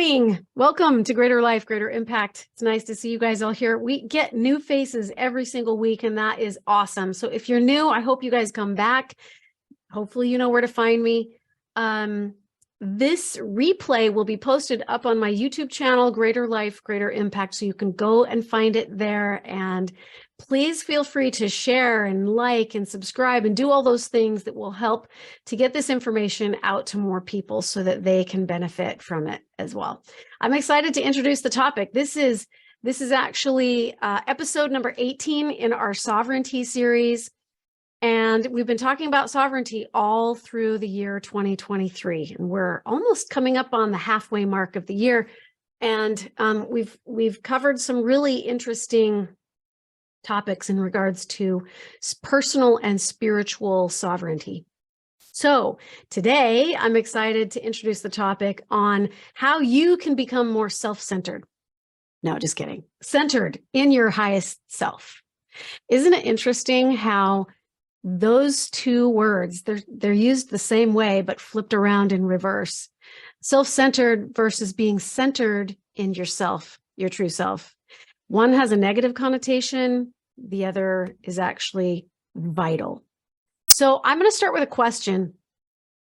morning. Welcome to Greater Life, Greater Impact. It's nice to see you guys all here. We get new faces every single week, and that is awesome. So if you're new, I hope you guys come back. Hopefully you know where to find me. This replay will be posted up on my YouTube channel, Greater Life, Greater Impact, so you can go and find it there. And please feel free to share and like and subscribe and do all those things that will help to get this information out to more people so that they can benefit from it as well. I'm excited to introduce the topic. This is actually episode number 18 in our sovereignty series. And we've been talking about sovereignty all through the year 2023, and we're almost coming up on the halfway mark of the year. And we've covered some really interesting topics in regards to personal and spiritual sovereignty. So today I'm excited to introduce the topic on how you can become more self-centered. No, just kidding. Centered in your highest self. Isn't it interesting how those two words, they're used the same way, but flipped around in reverse? Self-centered versus being centered in yourself, your true self. One has a negative connotation. The other is actually vital. So I'm going to start with a question.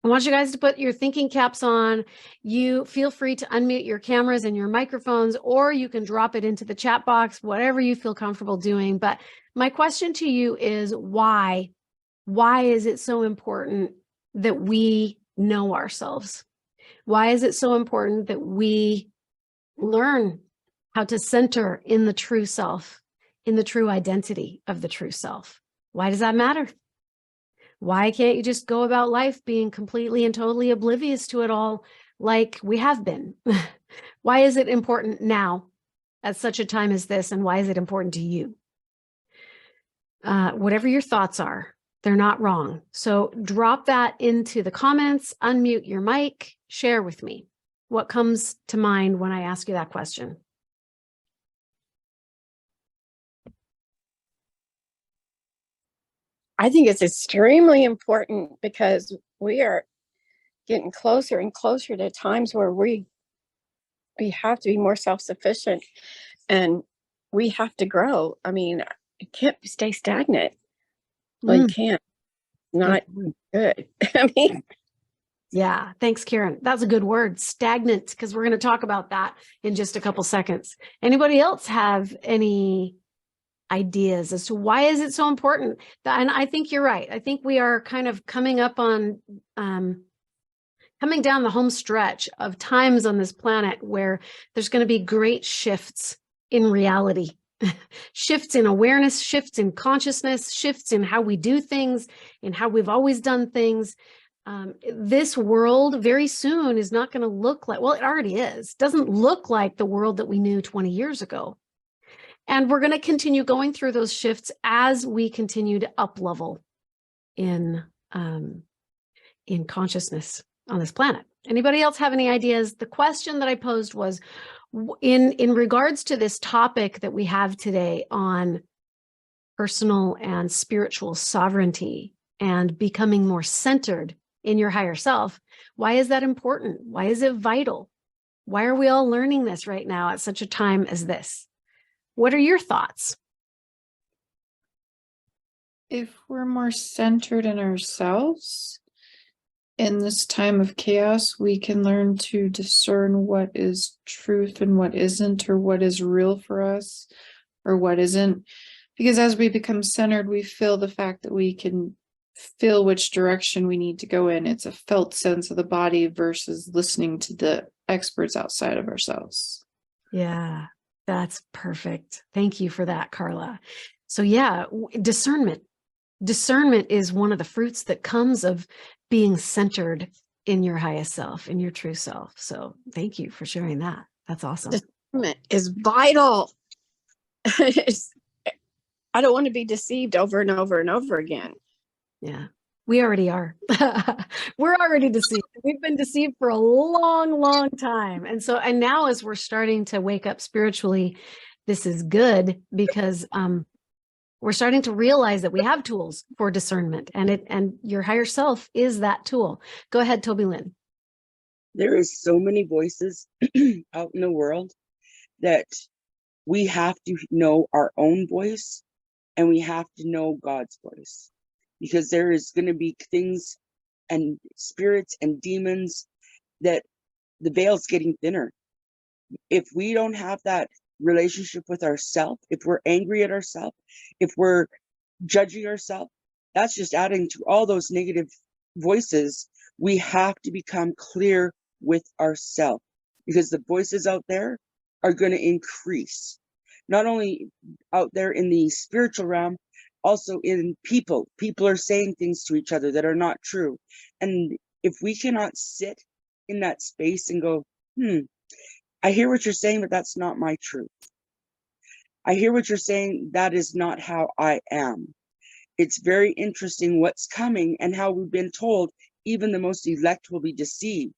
I want you guys to put your thinking caps on. You feel free to unmute your cameras and your microphones, or you can drop it into the chat box, whatever you feel comfortable doing. But my question to you is why? Why is it so important that we know ourselves? Why is it so important that we learn how to center in the true self, in the true identity of the true self? Why does that matter? Why can't you just go about life being completely and totally oblivious to it all like we have been? Why is it important now at such a time as this? And why is it important to you? Whatever your thoughts are, they're not wrong. So drop that into the comments, unmute your mic, share with me what comes to mind when I ask you that question. I think it's extremely important because we are getting closer and closer to times where we have to be more self-sufficient and we have to grow. I mean, it can't stay stagnant. Well, you can't. Not good. I mean, yeah, thanks, Karen. That's a good word, stagnant, because we're going to talk about that in just a couple seconds. Anybody else have any ideas as to why is it so important? And I think you're right. I think we are kind of coming up on, coming down the home stretch of times on this planet where there's going to be great shifts in reality. Shifts in awareness, shifts in consciousness, shifts in how we do things, in how we've always done things. This world very soon is not going to look like, well, it already is, doesn't look like the world that we knew 20 years ago. And we're going to continue going through those shifts as we continue to up level in consciousness on this planet. Anybody else have any ideas? The question that I posed was, in regards to this topic that we have today on personal and spiritual sovereignty and becoming more centered in your higher self, why is that important? Why is it vital? Why are we all learning this right now at such a time as this? What are your thoughts? If we're more centered in ourselves, in this time of chaos, we can learn to discern what is truth and what isn't, or what is real for us or what isn't. Because as we become centered, we feel the fact that we can feel which direction we need to go in. It's a felt sense of the body versus listening to the experts outside of ourselves. Yeah, that's perfect. Thank you for that, Carla. So yeah, discernment. Discernment is one of the fruits that comes of being centered in your highest self, in your true self. So thank you for sharing that. That's awesome. discernment is vital. I don't want to be deceived over and over and over again. Yeah, we already are. We're already deceived. We've been deceived for a long, long time. And now as we're starting to wake up spiritually, this is good because we're starting to realize that we have tools for discernment, and your higher self is that tool. Go ahead, Toby Lynn. There is so many voices out in the world that we have to know our own voice, and we have to know God's voice, because there is going to be things and spirits and demons that the veil's getting thinner. If we don't have that relationship with ourselves, if we're angry at ourselves, if we're judging ourselves, that's just adding to all those negative voices. We have to become clear with ourselves, because the voices out there are going to increase, not only out there in the spiritual realm, also in people. People are saying things to each other that are not true. And if we cannot sit in that space and go, I hear what you're saying, but that's not my truth. I hear what you're saying, that is not how I am. It's very interesting what's coming and how we've been told even the most elect will be deceived.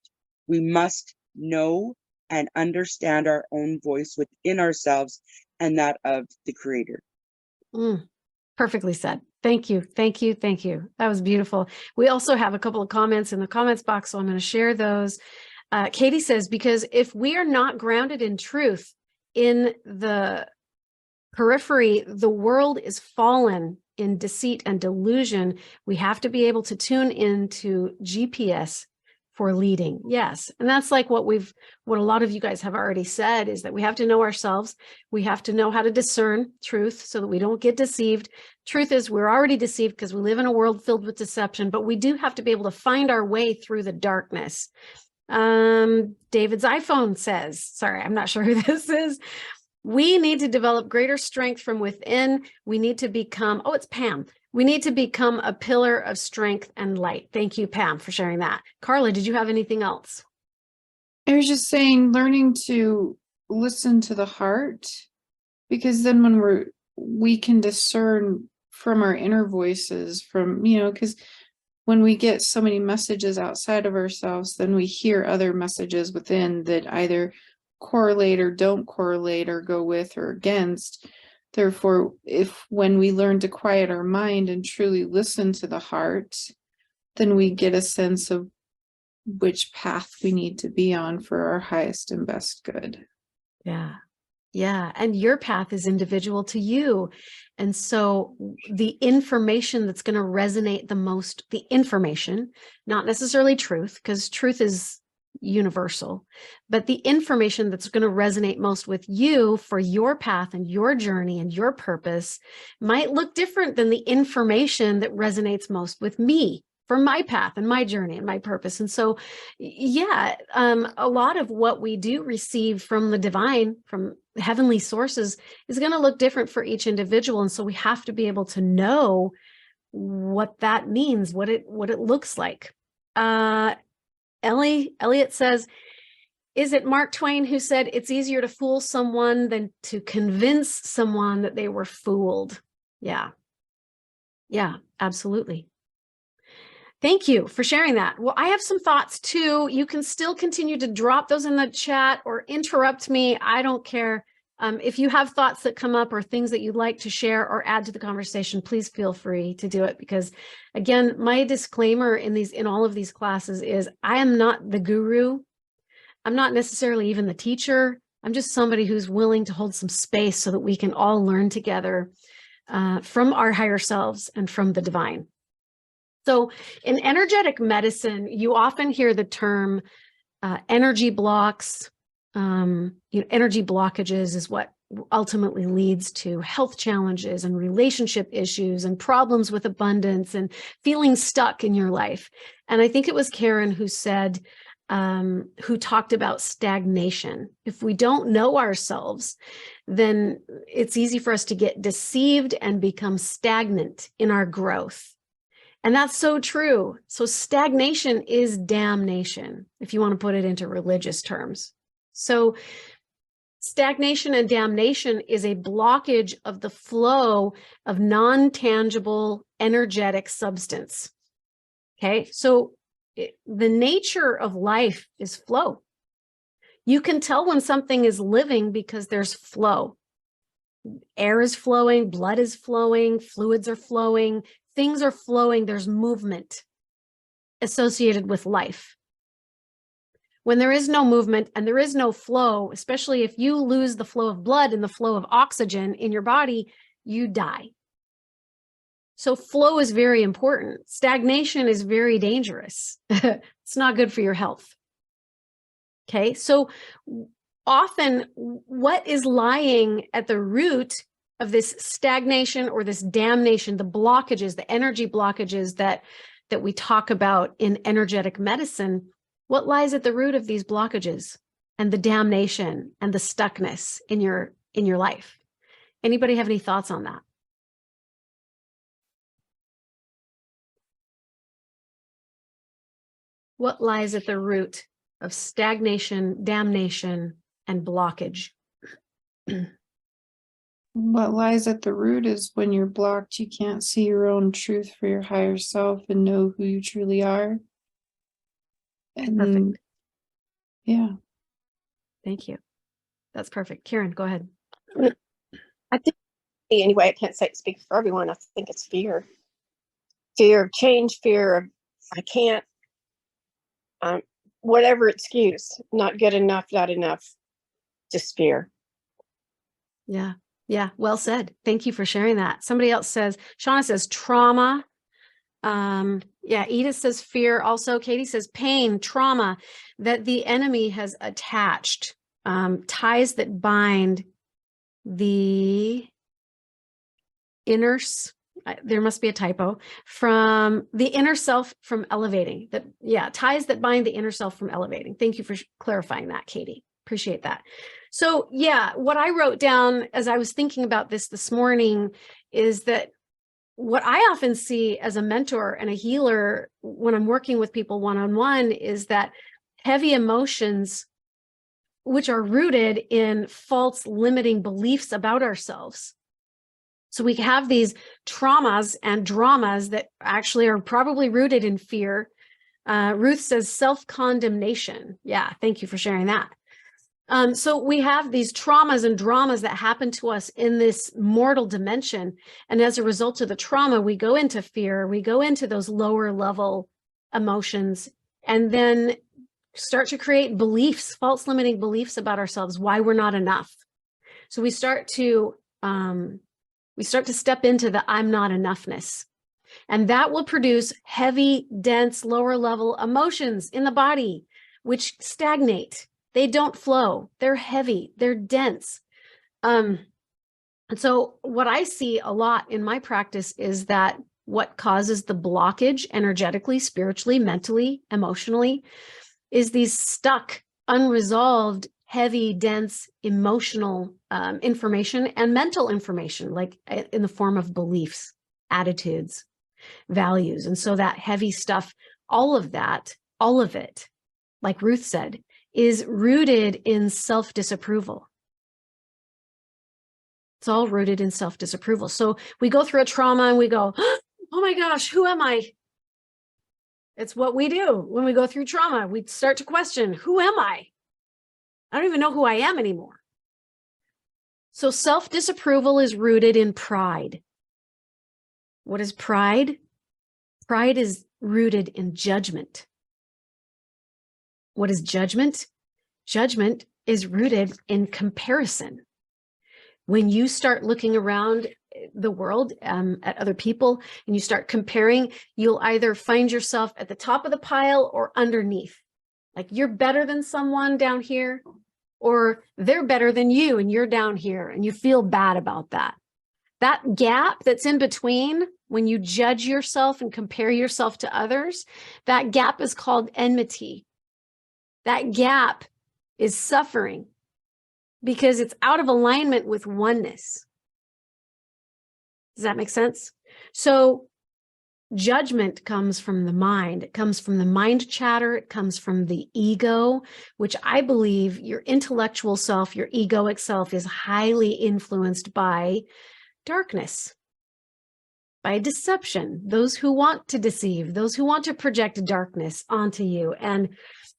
We must know and understand our own voice within ourselves and that of the Creator. Perfectly said. Thank you. Thank you. Thank you. That was beautiful. We also have a couple of comments in the comments box, so I'm going to share those. Katie says, because if we are not grounded in truth in the periphery, the world is fallen in deceit and delusion. We have to be able to tune into GPS for leading. Yes. And that's like what a lot of you guys have already said, is that we have to know ourselves. We have to know how to discern truth so that we don't get deceived. Truth is, we're already deceived because we live in a world filled with deception, but we do have to be able to find our way through the darkness. David's iPhone says, sorry, I'm not sure who this is. We need to develop greater strength from within. We need to become, it's Pam. We need to become a pillar of strength and light. Thank you, Pam, for sharing that. Carla, did you have anything else? I was just saying, learning to listen to the heart, because then when we can discern from our inner voices, from, because when we get so many messages outside of ourselves, then we hear other messages within that either correlate or don't correlate or go with or against. Therefore, when we learn to quiet our mind and truly listen to the heart, then we get a sense of which path we need to be on for our highest and best good. Yeah. Yeah. And your path is individual to you. And so the information that's going to resonate the most, the information, not necessarily truth, because truth is universal, but the information that's going to resonate most with you for your path and your journey and your purpose might look different than the information that resonates most with me for my path and my journey and my purpose. And so, yeah, a lot of what we do receive from the divine, from heavenly sources, is going to look different for each individual. And so we have to be able to know what that means, what it looks like. Elliot says, is it Mark Twain who said it's easier to fool someone than to convince someone that they were fooled? Yeah. Yeah, absolutely. Thank you for sharing that. Well, I have some thoughts too. You can still continue to drop those in the chat or interrupt me. I don't care. If you have thoughts that come up or things that you'd like to share or add to the conversation, please feel free to do it. Because again, my disclaimer in all of these classes is I am not the guru. I'm not necessarily even the teacher. I'm just somebody who's willing to hold some space so that we can all learn together from our higher selves and from the divine. So in energetic medicine, you often hear the term energy blocks. Energy blockages is what ultimately leads to health challenges and relationship issues and problems with abundance and feeling stuck in your life. And I think it was Karen who said, who talked about stagnation. If we don't know ourselves, then it's easy for us to get deceived and become stagnant in our growth. And that's so true. So stagnation is damnation, if you want to put it into religious terms. So stagnation and damnation is a blockage of the flow of non-tangible energetic substance. Okay, so the nature of life is flow. You can tell when something is living because there's flow. Air is flowing, blood is flowing, fluids are flowing, things are flowing, there's movement associated with life. When there is no movement and there is no flow, especially if you lose the flow of blood and the flow of oxygen in your body, you die. So flow is very important. Stagnation is very dangerous. It's not good for your health. Okay, so often what is lying at the root of this stagnation or this damnation, the blockages, the energy blockages that we talk about in energetic medicine, what lies at the root of these blockages and the damnation and the stuckness in your life? Anybody have any thoughts on that? What lies at the root of stagnation, damnation, and blockage? What lies at the root is when you're blocked, you can't see your own truth for your higher self and know who you truly are. And Perfect. Yeah. Thank you. That's perfect. Karen, go ahead. I think, anyway, I can't speak for everyone. I think it's fear. Fear of change, fear of I can't, whatever excuse, not good enough, not enough, just fear. Yeah. Yeah. Well said. Thank you for sharing that. Somebody else says, Shauna says trauma. Yeah. Edith says fear. Also, Katie says pain, trauma that the enemy has attached, ties that bind the inner, there must be a typo, from the inner self from elevating. That, yeah, ties that bind the inner self from elevating. Thank you for clarifying that, Katie. Appreciate that. So yeah, what I wrote down as I was thinking about this morning is that what I often see as a mentor and a healer when I'm working with people one-on-one is that heavy emotions, which are rooted in false limiting beliefs about ourselves. So we have these traumas and dramas that actually are probably rooted in fear. Ruth says self-condemnation. Yeah, thank you for sharing that. So we have these traumas and dramas that happen to us in this mortal dimension. And as a result of the trauma, we go into fear, we go into those lower level emotions, and then start to create beliefs, false limiting beliefs about ourselves, why we're not enough. So we start to step into the I'm not enoughness. And that will produce heavy, dense, lower level emotions in the body, which stagnate. They don't flow. They're heavy. They're dense. And so what I see a lot in my practice is that what causes the blockage energetically, spiritually, mentally, emotionally, is these stuck, unresolved, heavy, dense, emotional information and mental information, like in the form of beliefs, attitudes, values. And so that heavy stuff, all of it, like Ruth said, is rooted in self-disapproval. It's all rooted in self-disapproval. So we go through a trauma and we go, oh my gosh, who am I? It's what we do when we go through trauma. We start to question, who am I? I don't even know who I am anymore. So self-disapproval is rooted in pride. What is pride? Pride is rooted in judgment. What is judgment? Judgment is rooted in comparison. When you start looking around the world at other people and you start comparing, you'll either find yourself at the top of the pile or underneath. Like you're better than someone down here, or they're better than you and you're down here and you feel bad about that. That gap that's in between, when you judge yourself and compare yourself to others, that gap is called enmity. That gap is suffering because it's out of alignment with oneness. Does that make sense? So judgment comes from the mind. It comes from the mind chatter. It comes from the ego, which I believe your intellectual self, your egoic self, is highly influenced by darkness, by deception, those who want to deceive, those who want to project darkness onto you and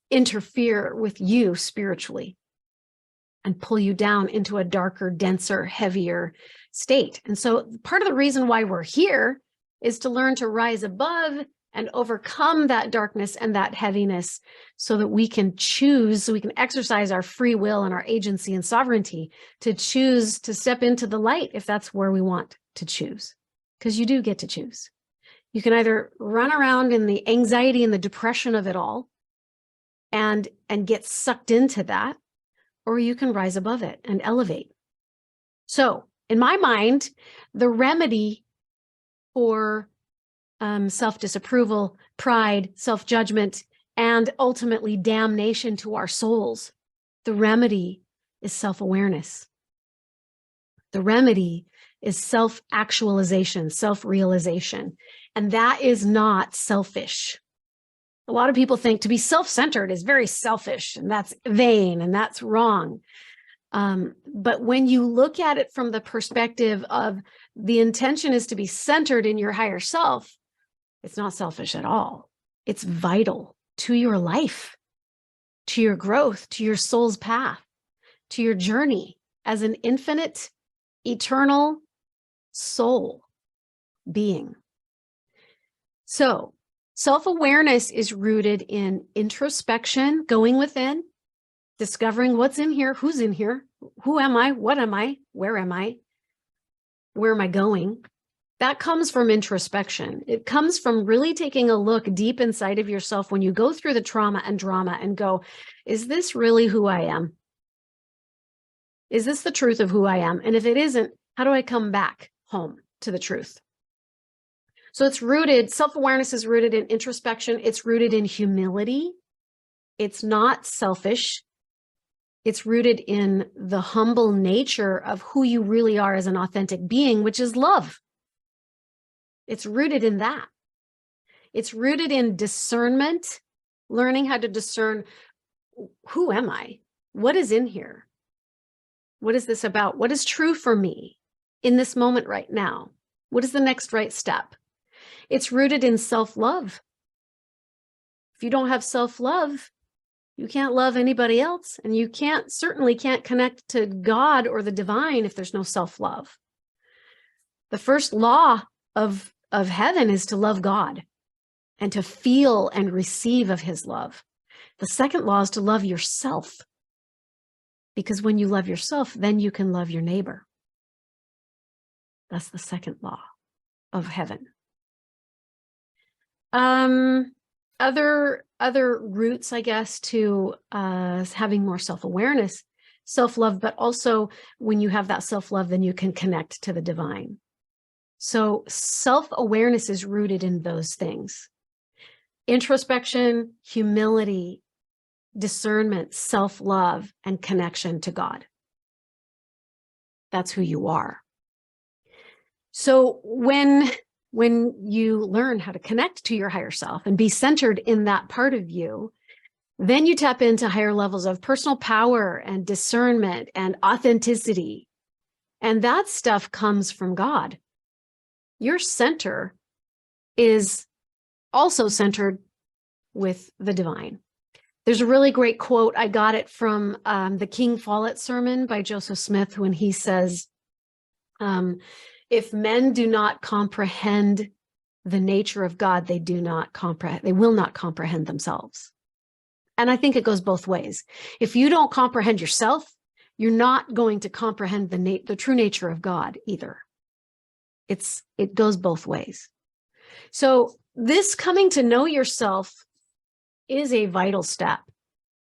interfere with you spiritually and pull you down into a darker, denser, heavier state. And so part of the reason why we're here is to learn to rise above and overcome that darkness and that heaviness so that we can choose, so we can exercise our free will and our agency and sovereignty to choose to step into the light if that's where we want to choose. Because you do get to choose. You can either run around in the anxiety and the depression of it all and get sucked into that, or you can rise above it and elevate. So in my mind, the remedy for self-disapproval, pride, self-judgment, and ultimately damnation to our souls, the remedy is self-awareness. The remedy is self-actualization, self-realization, and that is not selfish. A lot of people think to be self-centered is very selfish, and that's vain, and that's wrong. But when you look at it from the perspective of the intention is to be centered in your higher self, it's not selfish at all. It's vital to your life, to your growth, to your soul's path, to your journey as an infinite, eternal soul being. So self-awareness is rooted in introspection, going within, discovering what's in here, who's in here, who am I, what am I, where am I going? That comes from introspection. It comes from really taking a look deep inside of yourself when you go through the trauma and drama and go, is this really who I am? Is this the truth of who I am? And if it isn't, how do I come back home to the truth? So it's rooted, self-awareness is rooted in introspection. It's rooted in humility. It's not selfish. It's rooted in the humble nature of who you really are as an authentic being, which is love. It's rooted in that. It's rooted in discernment, learning how to discern, who am I? What is in here? What is this about? What is true for me in this moment right now? What is the next right step? It's rooted in self-love. If you don't have self-love, you can't love anybody else, and you certainly can't connect to God or the divine if there's no self-love. The first law of heaven is to love God and to feel and receive of his love. The second law is to love yourself, because when you love yourself, then you can love your neighbor. That's the second law of heaven. Other roots, I guess, to having more self-awareness, self-love, but also when you have that self-love, then you can connect to the divine. So self-awareness is rooted in those things: introspection, humility, discernment, self-love, and connection to God. That's who you are. So when you learn how to connect to your higher self and be centered in that part of you, then you tap into higher levels of personal power and discernment and authenticity. And that stuff comes from God. Your center is also centered with the divine. There's a really great quote. I got it from the King Follett sermon by Joseph Smith, when he says, if men do not comprehend the nature of God, they will not comprehend themselves. And I think it goes both ways. If you don't comprehend yourself, you're not going to comprehend the true nature of God either. It goes both ways. So this coming to know yourself is a vital step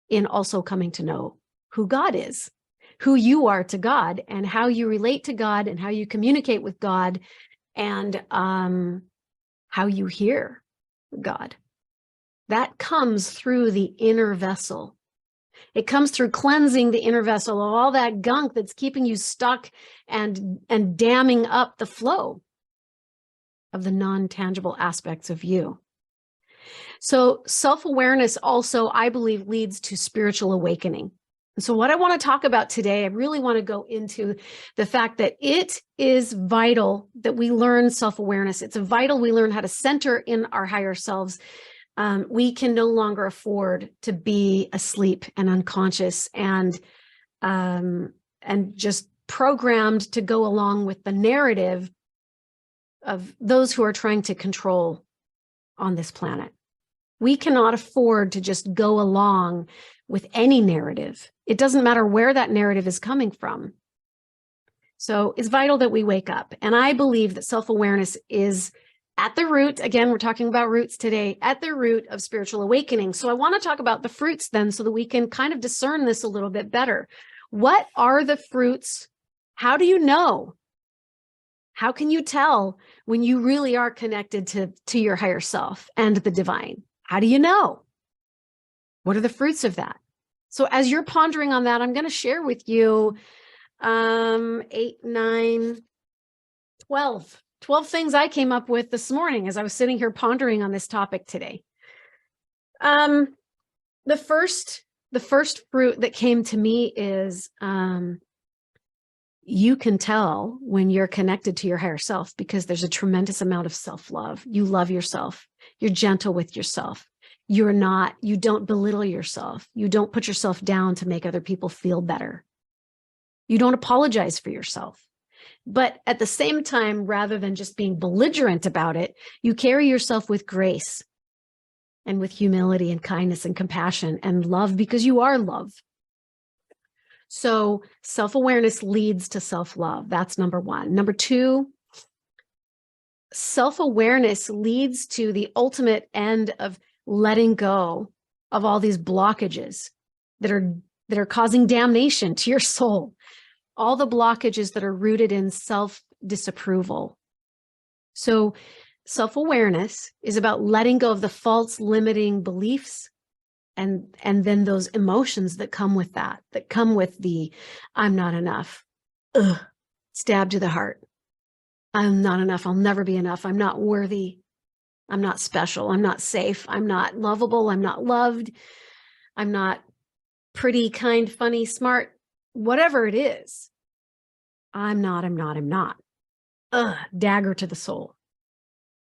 in also coming to know who God is, who you are to God, and how you relate to God, and how you communicate with God, and how you hear God. That comes through the inner vessel. It comes through cleansing the inner vessel of all that gunk that's keeping you stuck and damming up the flow of the non-tangible aspects of you. So self-awareness also, I believe, leads to spiritual awakening. And so what I want to talk about today, I really want to go into the fact that it is vital that we learn self-awareness. It's vital we learn how to center in our higher selves. We can no longer afford to be asleep and unconscious and just programmed to go along with the narrative of those who are trying to control on this planet. We cannot afford to just go along with any narrative. It doesn't matter where that narrative is coming from. So it's vital that we wake up. And I believe that self-awareness is at the root. Again, we're talking about roots today, at the root of spiritual awakening. So I want to talk about the fruits then, so that we can kind of discern this a little bit better. What are the fruits? How do you know? How can you tell when you really are connected to your higher self and the divine? How do you know? What are the fruits of that? So as you're pondering on that, I'm going to share with you 8, 9, 12 things I came up with this morning as I was sitting here pondering on this topic today. The first fruit that came to me is you can tell when you're connected to your higher self, because there's a tremendous amount of self-love. You love yourself. You're gentle with yourself. You don't belittle yourself. You don't put yourself down to make other people feel better. You don't apologize for yourself. But at the same time, rather than just being belligerent about it, you carry yourself with grace and with humility and kindness and compassion and love, because you are love. So self-awareness leads to self-love. That's number one. Number two, self-awareness leads to the ultimate end of letting go of all these blockages that are causing damnation to your soul. All the blockages that are rooted in self-disapproval. So self-awareness is about letting go of the false limiting beliefs and then those emotions that come with that come with the I'm not enough. Ugh, stab to the heart. I'm not enough. I'll never be enough. I'm not worthy. I'm not special. I'm not safe. I'm not lovable. I'm not loved. I'm not pretty, kind, funny, smart, whatever it is. I'm not. Ugh, dagger to the soul.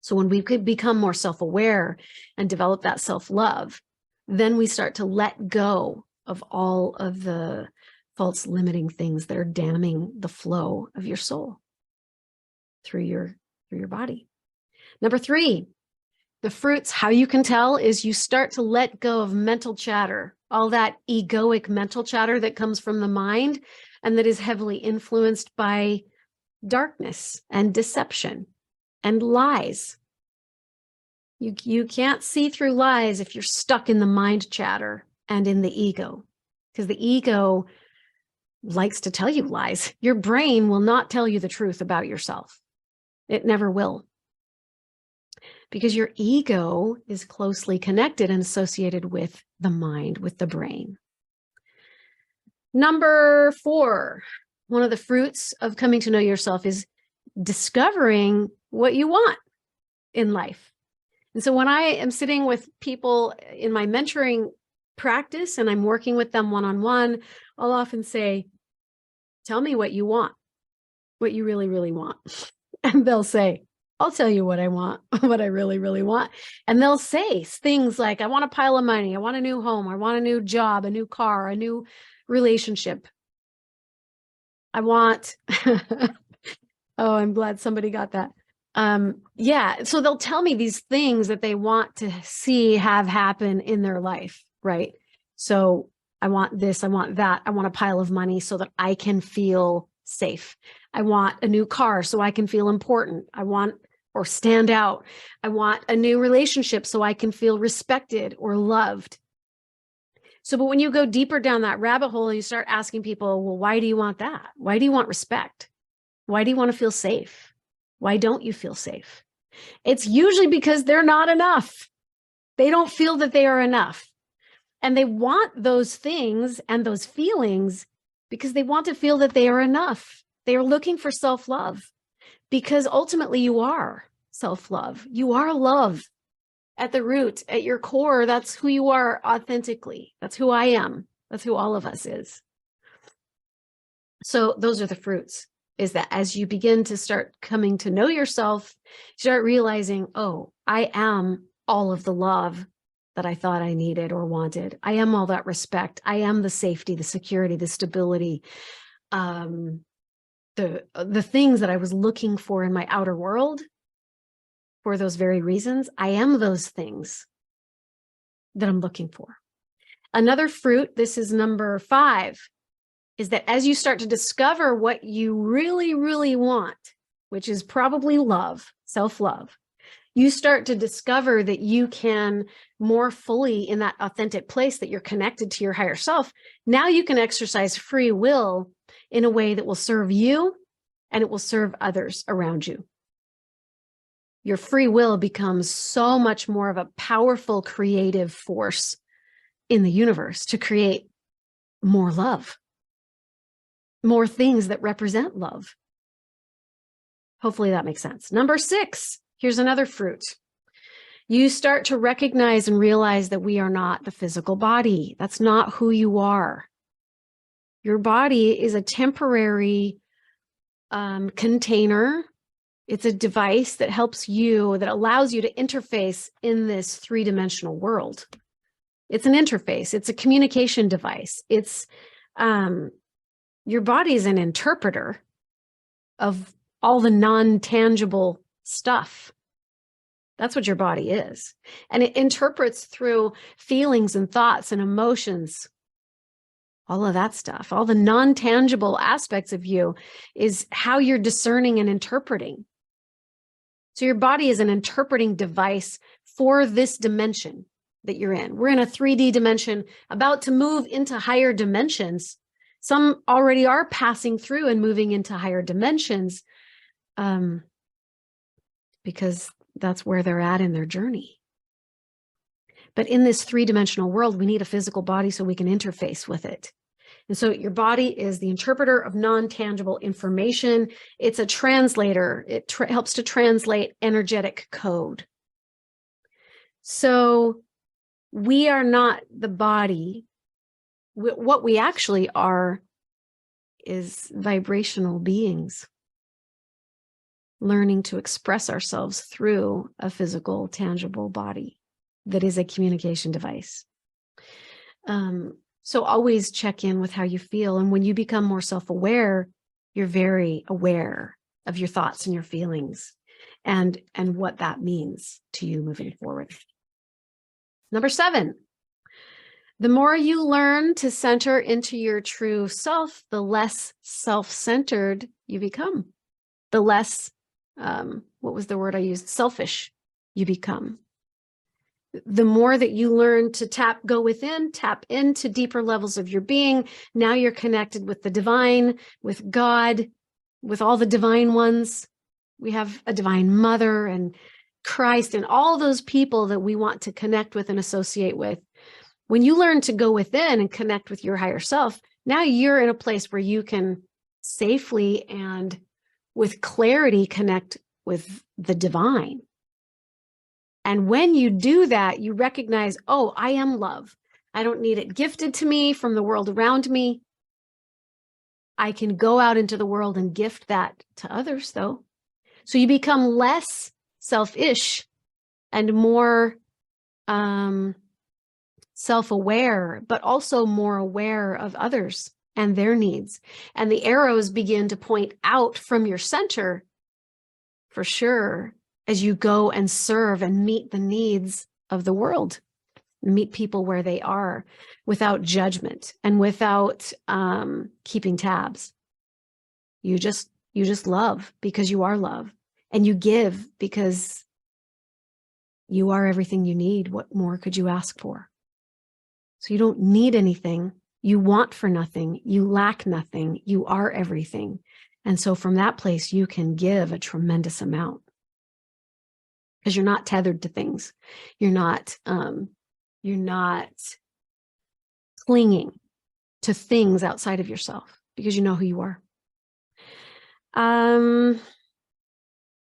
So when we could become more self-aware and develop that self-love, then we start to let go of all of the false limiting things that are damming the flow of your soul through your body. Number three, the fruits, how you can tell is you start to let go of mental chatter, all that egoic mental chatter that comes from the mind and that is heavily influenced by darkness and deception and lies. You can't see through lies if you're stuck in the mind chatter and in the ego, because the ego likes to tell you lies. Your brain will not tell you the truth about yourself. It never will. Because your ego is closely connected and associated with the mind, with the brain. Number 4, one of the fruits of coming to know yourself is discovering what you want in life. And so when I am sitting with people in my mentoring practice and I'm working with them one-on-one, I'll often say, tell me what you want, what you really, really want. And they'll say, I'll tell you what I want, what I really, really want. And they'll say things like, I want a pile of money. I want a new home. I want a new job, a new car, a new relationship. I want, oh, I'm glad somebody got that. Yeah. So they'll tell me these things that they want to see have happen in their life. Right. So I want this, I want that. I want a pile of money so that I can feel safe. I want a new car so I can feel important. I want or stand out. I want a new relationship so I can feel respected or loved. So, but when you go deeper down that rabbit hole and you start asking people, well, why do you want that? Why do you want respect? Why do you want to feel safe? Why don't you feel safe? It's usually because they're not enough. They don't feel that they are enough. And they want those things and those feelings because they want to feel that they are enough. They are looking for self-love because ultimately you are self-love. You are love at the root, at your core. That's who you are authentically. That's who I am. That's who all of us is. So those are the fruits, is that as you begin to start coming to know yourself, you start realizing, oh, I am all of the love that I thought I needed or wanted. I am all that respect. I am the safety, the security, the stability, the things that I was looking for in my outer world. for those very reasons. I am those things that I'm looking for. Another fruit, this is number 5, is that as you start to discover what you really, really want, which is probably love, self-love, you start to discover that you can more fully, in that authentic place that you're connected to your higher self, now you can exercise free will in a way that will serve you and it will serve others around you. Your free will becomes so much more of a powerful creative force in the universe to create more love, more things that represent love. Hopefully that makes sense. Number 6, here's another fruit. You start to recognize and realize that we are not the physical body. That's not who you are. Your body is a temporary container. It's a device that helps you, that allows you to interface in this 3-dimensional world. It's an interface. It's a communication device. It's your body is an interpreter of all the non-tangible stuff. That's what your body is. And it interprets through feelings and thoughts and emotions. All of that stuff, all the non-tangible aspects of you is how you're discerning and interpreting. So your body is an interpreting device for this dimension that you're in. We're in a 3D dimension, about to move into higher dimensions. Some already are passing through and moving into higher dimensions because that's where they're at in their journey. But in this 3-dimensional world, we need a physical body so we can interface with it. And so your body is the interpreter of non-tangible information. It's a translator. It helps to translate energetic code. So we are not the body. What we actually are is vibrational beings, learning to express ourselves through a physical, tangible body that is a communication device. So always check in with how you feel. And when you become more self-aware, you're very aware of your thoughts and your feelings and what that means to you moving forward. Number 7, the more you learn to center into your true self, the less self-centered you become. The less, what was the word I used? Selfish you become. The more that you learn to go within, tap into deeper levels of your being, now you're connected with the divine, with God, with all the divine ones. We have a divine mother and Christ and all those people that we want to connect with and associate with. When you learn to go within and connect with your higher self, now you're in a place where you can safely and with clarity connect with the divine. And when you do that, you recognize, oh, I am love. I don't need it gifted to me from the world around me. I can go out into the world and gift that to others, though. So you become less selfish and more self-aware, but also more aware of others and their needs. And the arrows begin to point out from your center, for sure, as you go and serve and meet the needs of the world, meet people where they are without judgment and without keeping tabs. You just love because you are love, and you give because you are everything you need. What more could you ask for? So you don't need anything. You want for nothing. You lack nothing. You are everything. And so from that place, you can give a tremendous amount. Because you're not tethered to things. You're not clinging to things outside of yourself because you know who you are.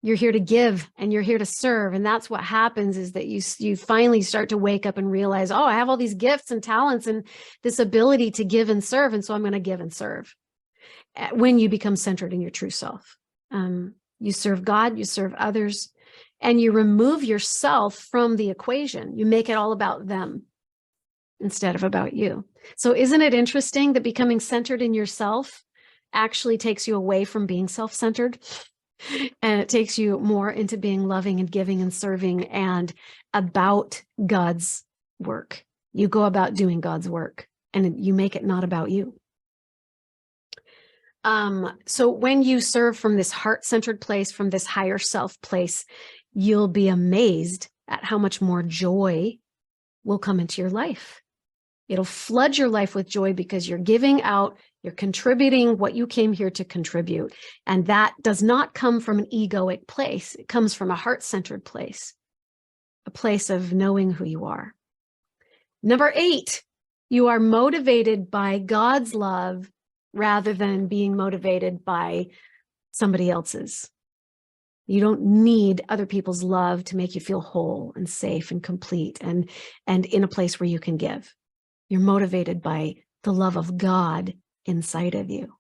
You're here to give and you're here to serve. And that's what happens, is that you finally start to wake up and realize, oh, I have all these gifts and talents and this ability to give and serve. And so I'm going to give and serve. When you become centered in your true self, you serve God, you serve others, and you remove yourself from the equation. You make it all about them instead of about you. So isn't it interesting that becoming centered in yourself actually takes you away from being self-centered? And it takes you more into being loving and giving and serving and about God's work. You go about doing God's work and you make it not about you. So when you serve from this heart-centered place, from this higher self place, you'll be amazed at how much more joy will come into your life. It'll flood your life with joy because you're giving out, you're contributing what you came here to contribute. And that does not come from an egoic place. It comes from a heart-centered place, a place of knowing who you are. Number 8, you are motivated by God's love rather than being motivated by somebody else's. You don't need other people's love to make you feel whole and safe and complete and in a place where you can give. You're motivated by the love of God inside of you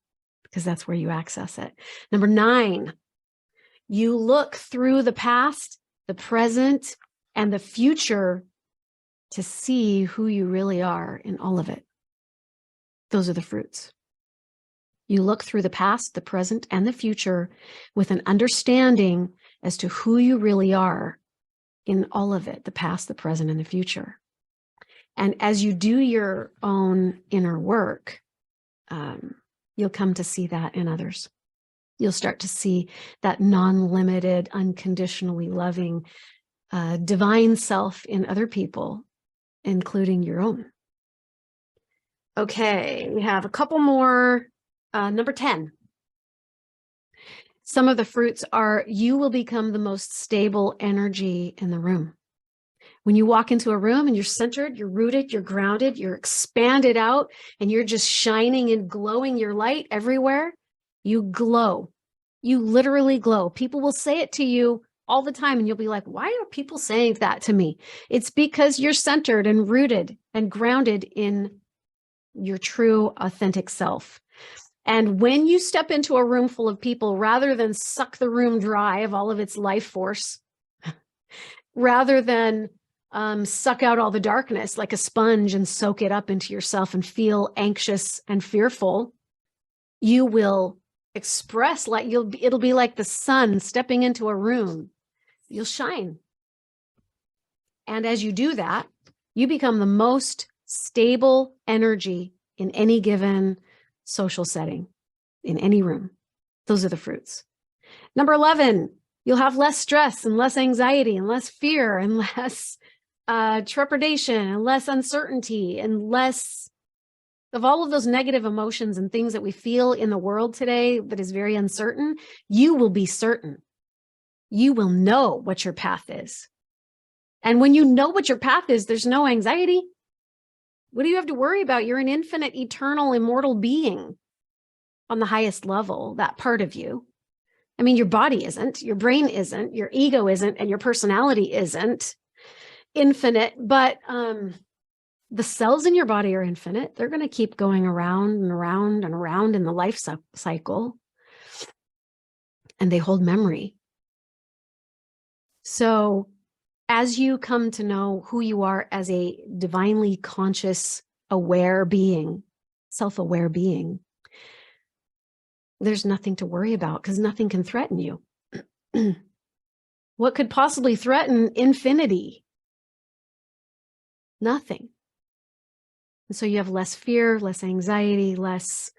because that's where you access it. Number 9, you look through the past, the present, and the future to see who you really are in all of it. Those are the fruits. You look through the past, the present, and the future with an understanding as to who you really are in all of it, the past, the present, and the future. And as you do your own inner work, you'll come to see that in others. You'll start to see that non-limited, unconditionally loving, divine self in other people, including your own. Okay, we have a couple more. Number 10. Some of the fruits are you will become the most stable energy in the room. When you walk into a room and you're centered, you're rooted, you're grounded, you're expanded out, and you're just shining and glowing your light everywhere, you glow. You literally glow. People will say it to you all the time, and you'll be like, why are people saying that to me? It's because you're centered and rooted and grounded in your true, authentic self. And when you step into a room full of people, rather than suck the room dry of all of its life force, rather than suck out all the darkness like a sponge and soak it up into yourself and feel anxious and fearful, you will express like it'll be like the sun stepping into a room. You'll shine. And as you do that, you become the most stable energy in any given social setting, in any room. Those are the fruits. Number 11, you'll have less stress and less anxiety and less fear and less trepidation and less uncertainty and less of all of those negative emotions and things that we feel in the world today that is very uncertain. You will be certain. You will know what your path is. And when you know what your path is, there's no anxiety. What do you have to worry about? You're an infinite, eternal, immortal being on the highest level, that part of you. I mean, your body isn't, your brain isn't, your ego isn't, and your personality isn't infinite, but the cells in your body are infinite. They're going to keep going around and around and around in the life cycle, and they hold memory. So as you come to know who you are as a divinely conscious, aware being, self-aware being, there's nothing to worry about because nothing can threaten you. What could possibly threaten infinity? Nothing. And so you have less fear, less anxiety, less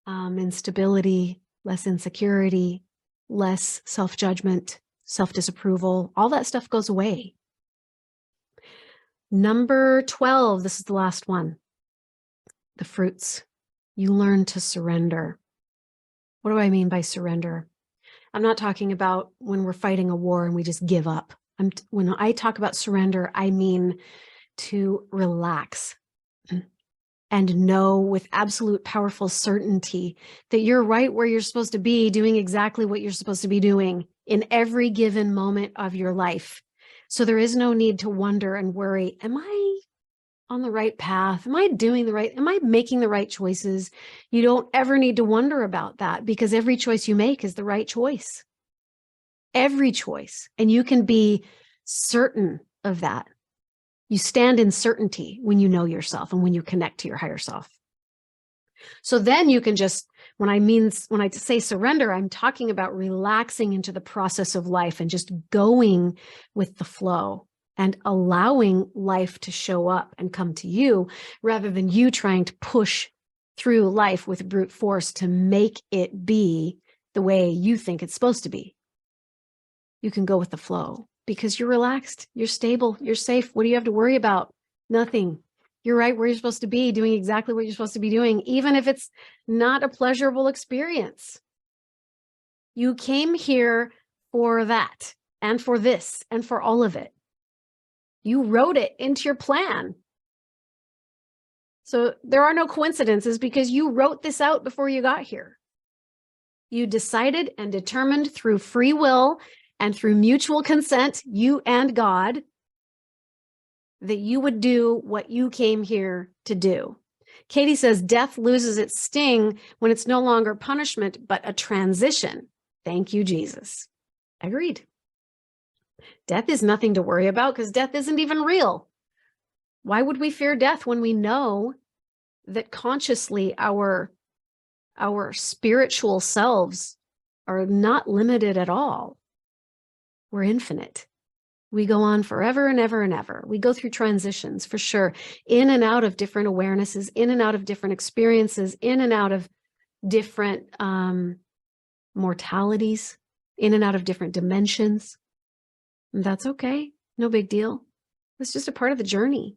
instability, less insecurity, less self-judgment, self-disapproval. All that stuff goes away. Number 12, this is the last one. The fruits. You learn to surrender. What do I mean by surrender? I'm not talking about when we're fighting a war and we just give up. When I talk about surrender, I mean to relax and know with absolute powerful certainty that you're right where you're supposed to be, doing exactly what you're supposed to be doing in every given moment of your life. So there is no need to wonder and worry, am I on the right path? Am I doing the right? Am I making the right choices? You don't ever need to wonder about that because every choice you make is the right choice. Every choice. And you can be certain of that. You stand in certainty when you know yourself and when you connect to your higher self. So then you can just, when I say surrender, I'm talking about relaxing into the process of life and just going with the flow and allowing life to show up and come to you rather than you trying to push through life with brute force to make it be the way you think it's supposed to be. You can go with the flow because you're relaxed, you're stable, you're safe. What do you have to worry about? Nothing. You're right where you're supposed to be, doing exactly what you're supposed to be doing, even if it's not a pleasurable experience. You came here for that and for this and for all of it. You wrote it into your plan. So there are no coincidences because you wrote this out before you got here. You decided and determined through free will and through mutual consent, you and God, that you would do what you came here to do. Katie says, death loses its sting when it's no longer punishment, but a transition. Thank you, Jesus. Agreed. Death is nothing to worry about because death isn't even real. Why would we fear death when we know that consciously our spiritual selves are not limited at all? We're infinite. We go on forever and ever and ever. We go through transitions for sure, in and out of different awarenesses, in and out of different experiences, in and out of different mortalities, in and out of different dimensions. And that's okay. No big deal. It's just a part of the journey.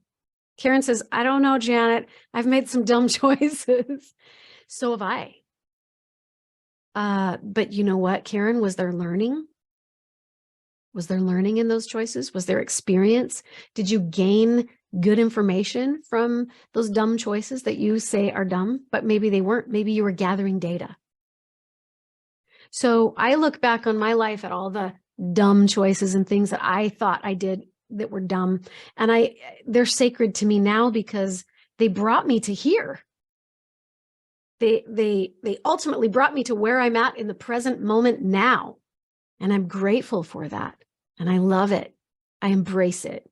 Karen says, I don't know, Janet. I've made some dumb choices. So have I. But you know what, Karen? Was there learning? Was there learning in those choices? Was there experience? Did you gain good information from those dumb choices that you say are dumb, but maybe they weren't? Maybe you were gathering data. So I look back on my life at all the dumb choices and things that I thought I did that were dumb. And they're sacred to me now because they brought me to here. They ultimately brought me to where I'm at in the present moment now. And I'm grateful for that. And I love it. I embrace it,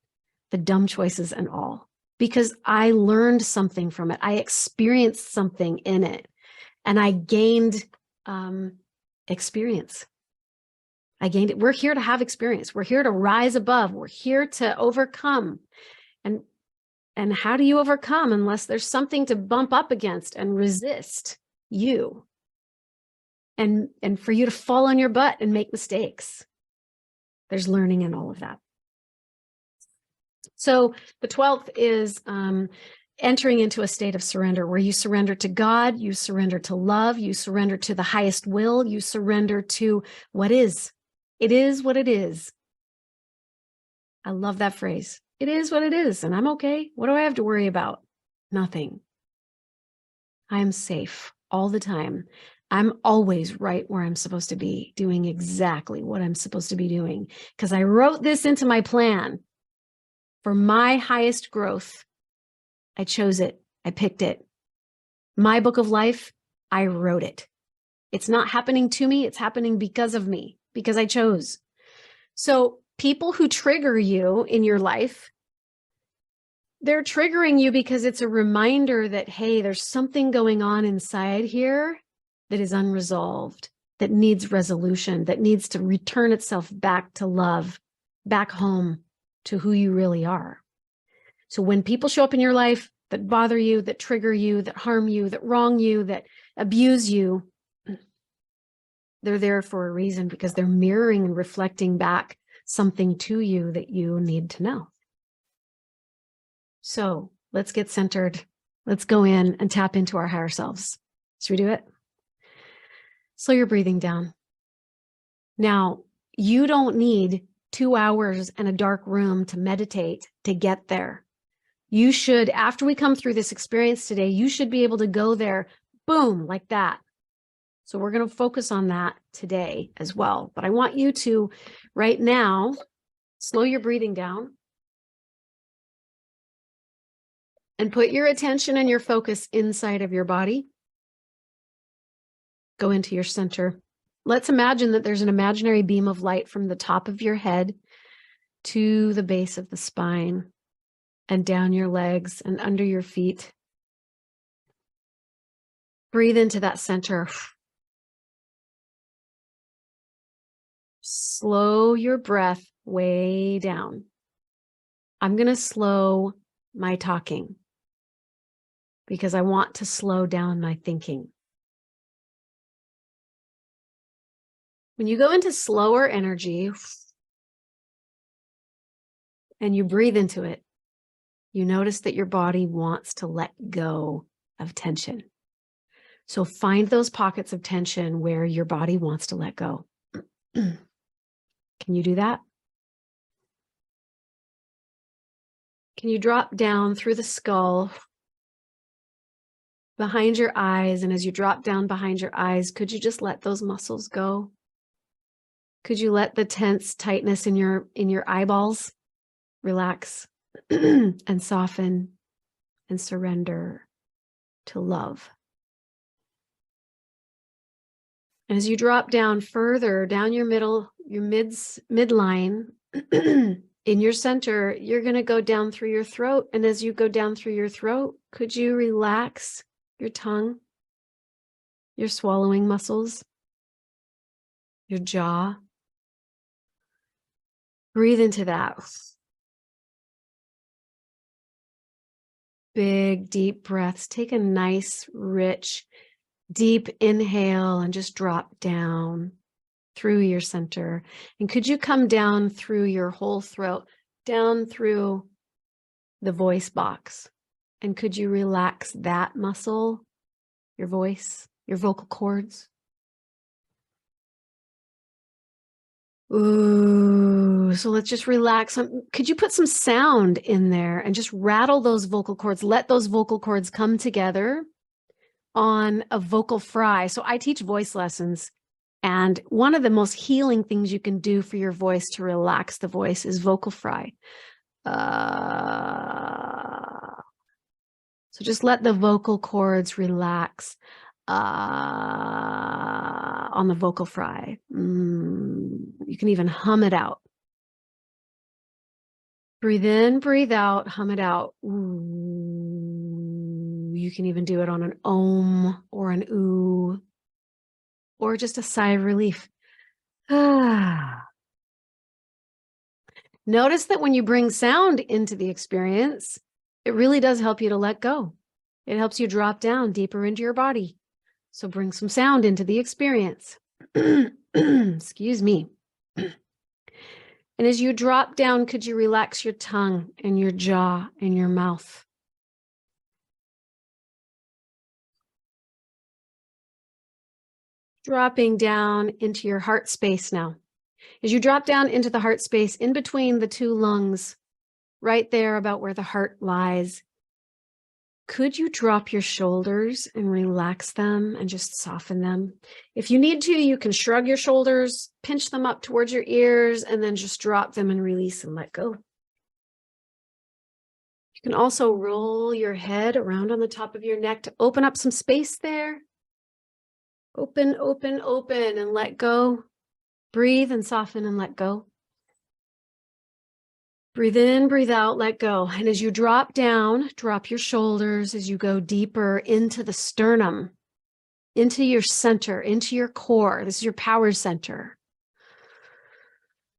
the dumb choices and all, because I learned something from it. I experienced something in it and I gained experience. I gained it. We're here to have experience. We're here to rise above. We're here to overcome. And how do you overcome unless there's something to bump up against and resist you? And for you to fall on your butt and make mistakes. There's learning in all of that. So the 12th is entering into a state of surrender where you surrender to God, you surrender to love, you surrender to the highest will, you surrender to what is. It is what it is. I love that phrase. It is what it is, and I'm okay. What do I have to worry about? Nothing. I'm safe all the time. I'm always right where I'm supposed to be, doing exactly what I'm supposed to be doing, because I wrote this into my plan for my highest growth. I chose it. I picked it. My book of life, I wrote it. It's not happening to me. It's happening because of me, because I chose. So people who trigger you in your life, they're triggering you because it's a reminder that, hey, there's something going on inside here that is unresolved, that needs resolution, that needs to return itself back to love, back home to who you really are. So when people show up in your life that bother you, that trigger you, that harm you, that wrong you, that abuse you, they're there for a reason because they're mirroring and reflecting back something to you that you need to know. So let's get centered. Let's go in and tap into our higher selves. Should we do it? Slow your breathing down. Now, you don't need 2 hours in a dark room to meditate to get there. You should, after we come through this experience today, you should be able to go there, boom, like that. So we're going to focus on that today as well. But I want you to, right now, slow your breathing down and put your attention and your focus inside of your body. Go into your center. Let's imagine that there's an imaginary beam of light from the top of your head to the base of the spine and down your legs and under your feet. Breathe into that center. Slow your breath way down. I'm going to slow my talking because I want to slow down my thinking. When you go into slower energy and you breathe into it, you notice that your body wants to let go of tension. So find those pockets of tension where your body wants to let go. Can you do that? Can you drop down through the skull, behind your eyes? And as you drop down behind your eyes, could you just let those muscles go? Could you let the tense tightness in your eyeballs relax and soften and surrender to love? And as you drop down further down your midline in your center, you're going to go down through your throat. And as you go down through your throat, could you relax your tongue, your swallowing muscles, your jaw? Breathe into that. Big, deep breaths. Take a nice, rich, deep inhale and just drop down through your center. And could you come down through your whole throat, down through the voice box? And could you relax that muscle, your voice, your vocal cords? Ooh, so let's just relax. Could you put some sound in there and just rattle those vocal cords? Let those vocal cords come together on a vocal fry. So I teach voice lessons, and one of the most healing things you can do for your voice to relax the voice is vocal fry. So just let the vocal cords relax on the vocal fry. You can even hum it out. Breathe in, breathe out, hum it out. Ooh. You can even do it on an om or an ooh, or just a sigh of relief. Notice that when you bring sound into the experience, it really does help you to let go. It helps you drop down deeper into your body. So bring some sound into the experience. Excuse me. And as you drop down, could you relax your tongue and your jaw and your mouth? Dropping down into your heart space now. As you drop down into the heart space, in between the two lungs, right there about where the heart lies, could you drop your shoulders and relax them and just soften them? If you need to, you can shrug your shoulders, pinch them up towards your ears, and then just drop them and release and let go. You can also roll your head around on the top of your neck to open up some space there. Open, open, open, and let go. Breathe and soften and let go. Breathe in, breathe out, let go. And as you drop down, drop your shoulders as you go deeper into the sternum, into your center, into your core. This is your power center.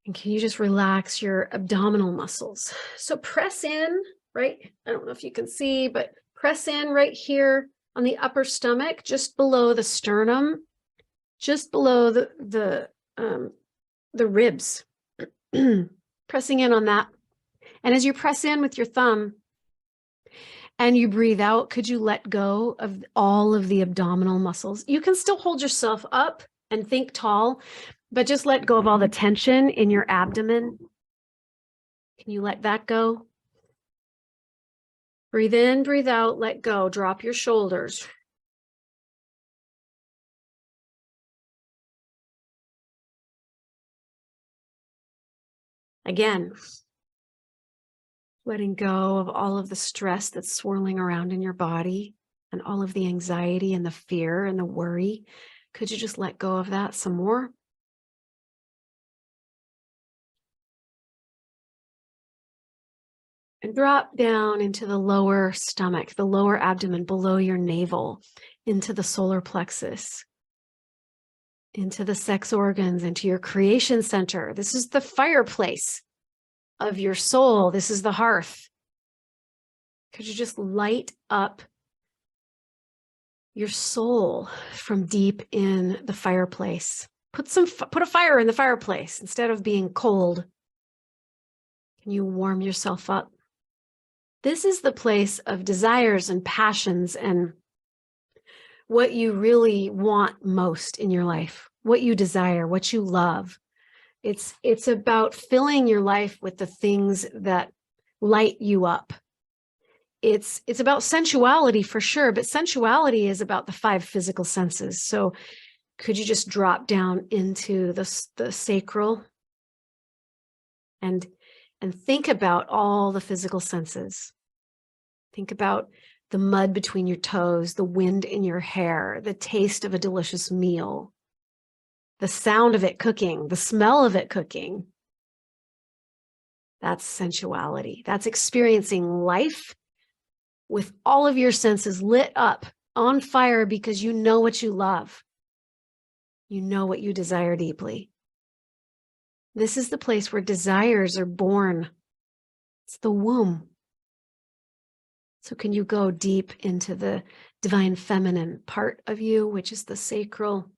And can you just relax your abdominal muscles? So press in, right? I don't know if you can see, but press in right here on the upper stomach, just below the sternum, just below the ribs. Pressing in on that. And as you press in with your thumb and you breathe out, could you let go of all of the abdominal muscles? You can still hold yourself up and think tall, but just let go of all the tension in your abdomen. Can you let that go? Breathe in, breathe out, let go. Drop your shoulders. Again, letting go of all of the stress that's swirling around in your body and all of the anxiety and the fear and the worry. Could you just let go of that some more? And drop down into the lower stomach, the lower abdomen below your navel. into the solar plexus, into the sex organs, into your creation center. This is the fireplace of your soul. This is the hearth. Could you just light up your soul from deep in the fireplace? Put a fire in the fireplace instead of being cold. Can you warm yourself up? This is the place of desires and passions and what you really want most in your life, what you desire, what you love. It's about filling your life with the things that light you up. It's about sensuality for sure, but sensuality is about the 5 physical senses. So could you just drop down into the sacral and think about all the physical senses? Think about the mud between your toes, the wind in your hair, the taste of a delicious meal, the sound of it cooking, the smell of it cooking. That's sensuality. That's experiencing life with all of your senses lit up, on fire, because you know what you love. You know what you desire deeply. This is the place where desires are born. It's the womb. So can you go deep into the divine feminine part of you, which is the sacral,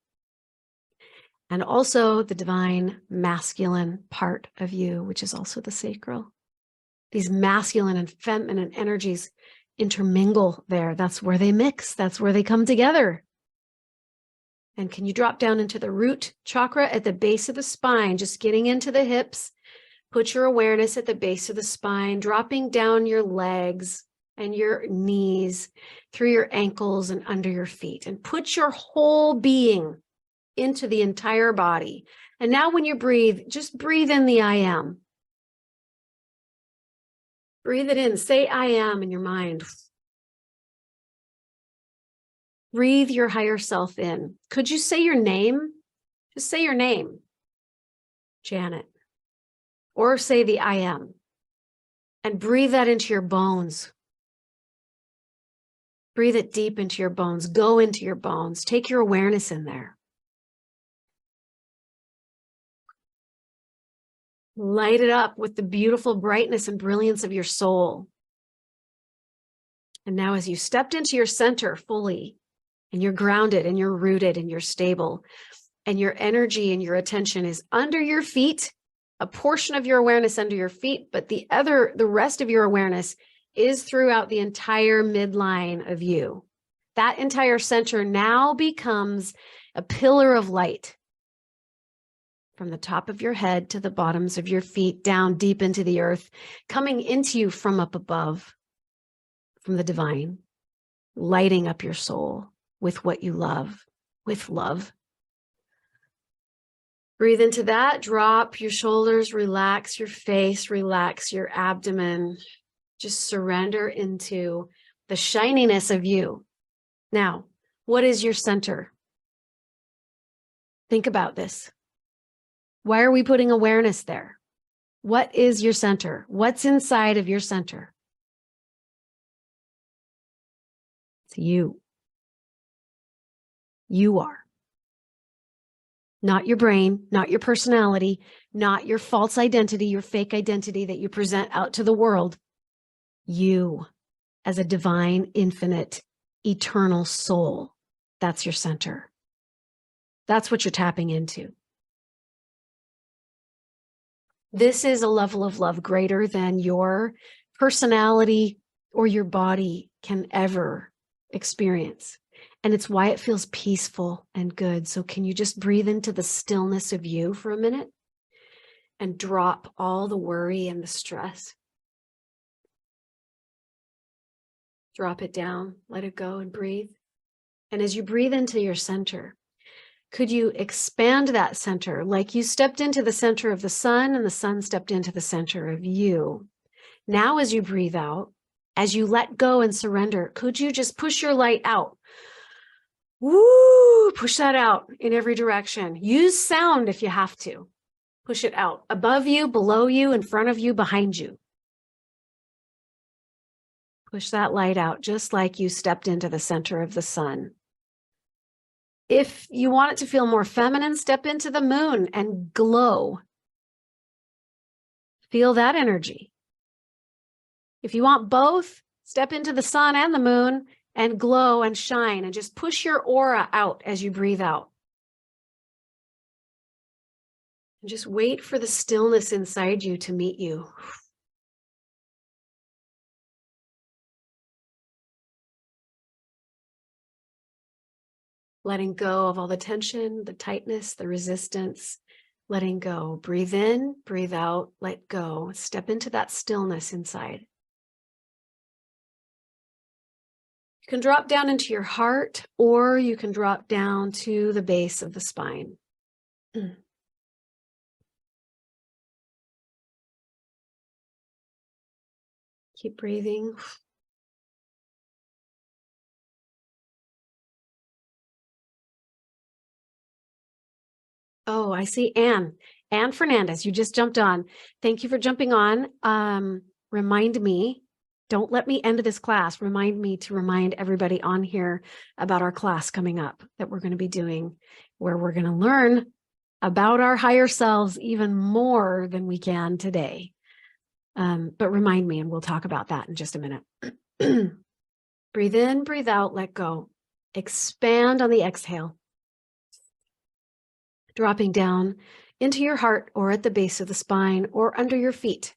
and also the divine masculine part of you, which is also the sacral. These masculine and feminine energies intermingle there. That's where they mix. That's where they come together. And can you drop down into the root chakra at the base of the spine, just getting into the hips? Put your awareness at the base of the spine, dropping down your legs and your knees, through your ankles and under your feet, and put your whole being into the entire body. And now when you breathe, just breathe in the I am. Breathe it in. Say I am in your mind. Breathe your higher self in. Could you say your name? Just say your name, Janet. Or say the I am. And breathe that into your bones. Breathe it deep into your bones. Go into your bones. Take your awareness in there. Light it up with the beautiful brightness and brilliance of your soul. And now as you stepped into your center fully, and you're grounded and you're rooted and you're stable, and your energy and your attention is under your feet, a portion of your awareness under your feet, but the rest of your awareness is throughout the entire midline of you. That entire center now becomes a pillar of light from the top of your head to the bottoms of your feet, down deep into the earth, coming into you from up above, from the divine, lighting up your soul with what you love, with love. Breathe into that, drop your shoulders, relax your face, relax your abdomen. Just surrender into the shininess of you. Now, what is your center? Think about this. Why are we putting awareness there? What is your center? What's inside of your center? It's you. You are. Not your brain, not your personality, not your false identity, your fake identity that you present out to the world. You, as a divine, infinite, eternal soul. That's your center. That's what you're tapping into. This is a level of love greater than your personality or your body can ever experience. And it's why it feels peaceful and good. So can you just breathe into the stillness of you for a minute and drop all the worry and the stress? Drop it down, let it go, and breathe. And as you breathe into your center, could you expand that center like you stepped into the center of the sun and the sun stepped into the center of you? Now, as you breathe out, as you let go and surrender, could you just push your light out? Woo! Push that out in every direction. Use sound if you have to. Push it out above you, below you, in front of you, behind you. Push that light out just like you stepped into the center of the sun. If you want it to feel more feminine, step into the moon and glow. Feel that energy. If you want both, step into the sun and the moon and glow and shine and just push your aura out as you breathe out. And just wait for the stillness inside you to meet you. Letting go of all the tension, the tightness, the resistance, letting go. Breathe in, breathe out, let go. Step into that stillness inside. You can drop down into your heart, or you can drop down to the base of the spine. Keep breathing. Oh, I see Anne. Anne Fernandez, you just jumped on. Thank you for jumping on. Remind me, don't let me end this class. Remind me to remind everybody on here about our class coming up that we're going to be doing, where we're going to learn about our higher selves even more than we can today. But remind me, and we'll talk about that in just a minute. Breathe in, breathe out, let go. Expand on the exhale. Dropping down into your heart or at the base of the spine or under your feet.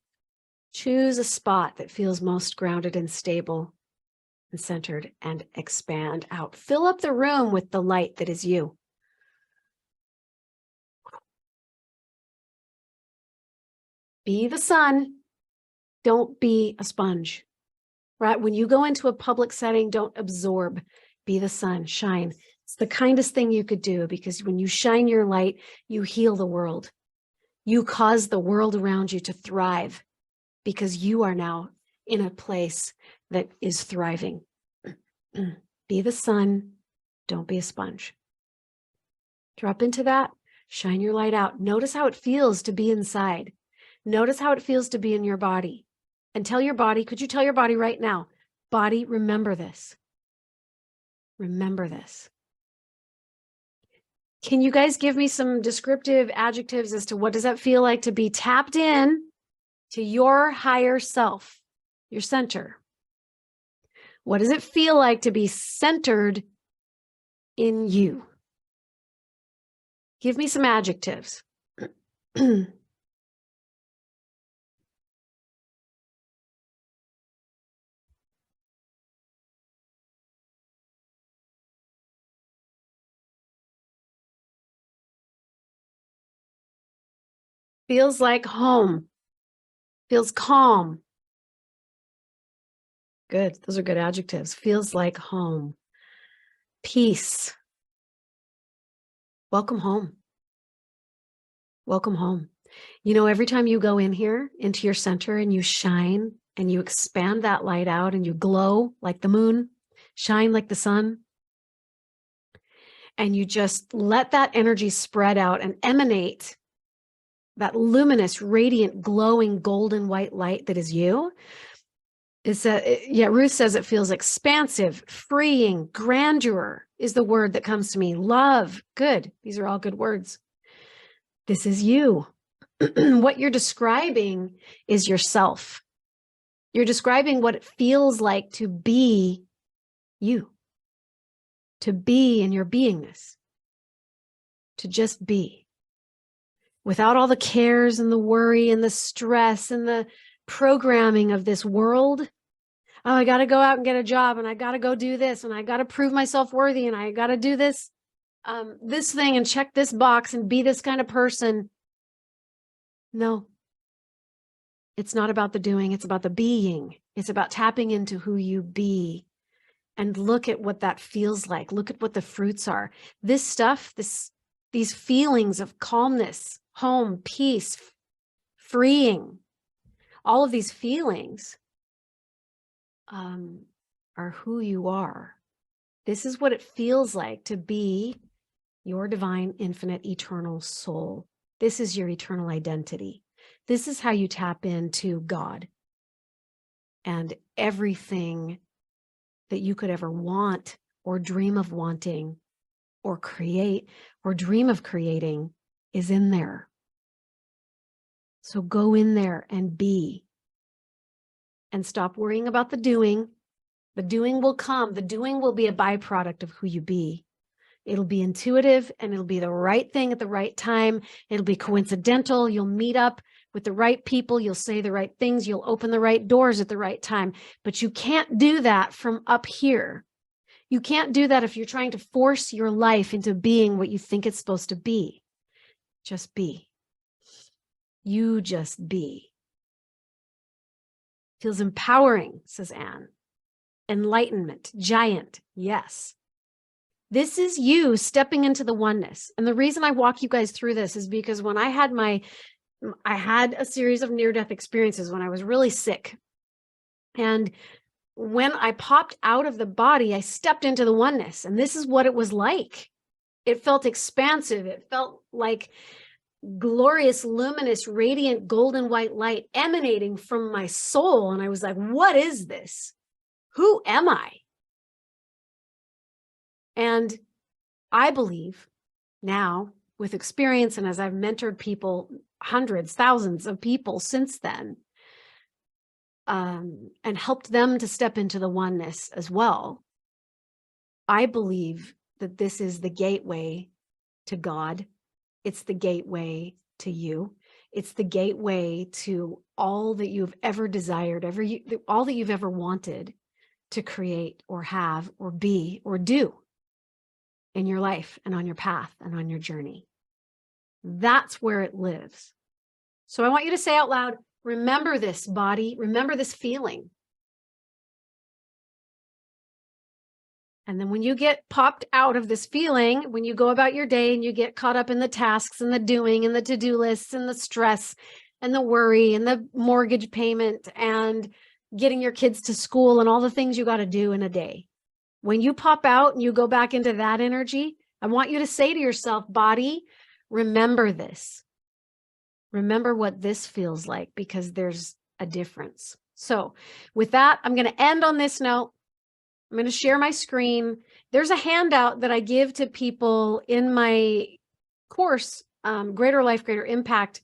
Choose a spot that feels most grounded and stable and centered, and expand out. Fill up the room with the light that is you. Be the sun. Don't be a sponge, right? When you go into a public setting, don't absorb. Be the sun, shine. It's the kindest thing you could do, because when you shine your light, you heal the world. You cause the world around you to thrive, because you are now in a place that is thriving. Be the sun, don't be a sponge. Drop into that, shine your light out. Notice how it feels to be inside. Notice how it feels to be in your body. And tell your body, could you tell your body right now, body, remember this. Remember this. Can you guys give me some descriptive adjectives as to what does that feel like to be tapped in to your higher self, your center? What does it feel like to be centered in you? Give me some adjectives. Feels like home. Feels calm. Good. Those are good adjectives. Feels like home. Peace. Welcome home. Welcome home. You know, every time you go in here into your center and you shine and you expand that light out and you glow like the moon, shine like the sun, and you just let that energy spread out and emanate that luminous, radiant, glowing, golden white light that is you. Ruth says it feels expansive, freeing, grandeur is the word that comes to me. Love, good. These are all good words. This is you. What you're describing is yourself. You're describing what it feels like to be you, to be in your beingness, to just be. Without all the cares and the worry and the stress and the programming of this world. Oh, I got to go out and get a job, and I got to go do this, and I got to prove myself worthy, and I got to do this, this thing and check this box and be this kind of person. No, it's not about the doing. It's about the being. It's about tapping into who you be, and look at what that feels like. Look at what the fruits are. This stuff, these feelings of calmness, home, peace, freeing, all of these feelings are who you are. This is what it feels like to be your divine, infinite, eternal soul. This is your eternal identity. This is how you tap into God and everything that you could ever want or dream of wanting or create or dream of creating is in there. So go in there and be. And stop worrying about the doing. The doing will come. The doing will be a byproduct of who you be. It'll be intuitive and it'll be the right thing at the right time. It'll be coincidental. You'll meet up with the right people. You'll say the right things. You'll open the right doors at the right time. But you can't do that from up here. You can't do that if you're trying to force your life into being what you think it's supposed to be. Just be. You just be. Feels empowering, says Anne. Enlightenment, giant, yes. This is you stepping into the oneness. And the reason I walk you guys through this is because when I had a series of near-death experiences when I was really sick. And when I popped out of the body, I stepped into the oneness. And this is what it was like. It felt expansive. It felt like glorious, luminous, radiant, golden white light emanating from my soul. And I was like, what is this? Who am I? And I believe now with experience, and as I've mentored people, hundreds, thousands of people since then, and helped them to step into the oneness as well, I believe that this is the gateway to God. It's the gateway to you. It's the gateway to all that you've ever desired, all that you've ever wanted to create or have or be or do in your life and on your path and on your journey. That's where it lives. So I want you to say out loud, remember this, body, remember this feeling. And then when you get popped out of this feeling, when you go about your day and you get caught up in the tasks and the doing and the to-do lists and the stress and the worry and the mortgage payment and getting your kids to school and all the things you got to do in a day. When you pop out and you go back into that energy, I want you to say to yourself, body, remember this. Remember what this feels like, because there's a difference. So with that, I'm going to end on this note. I'm going to share my screen. There's a handout that I give to people in my course, Greater Life, Greater Impact,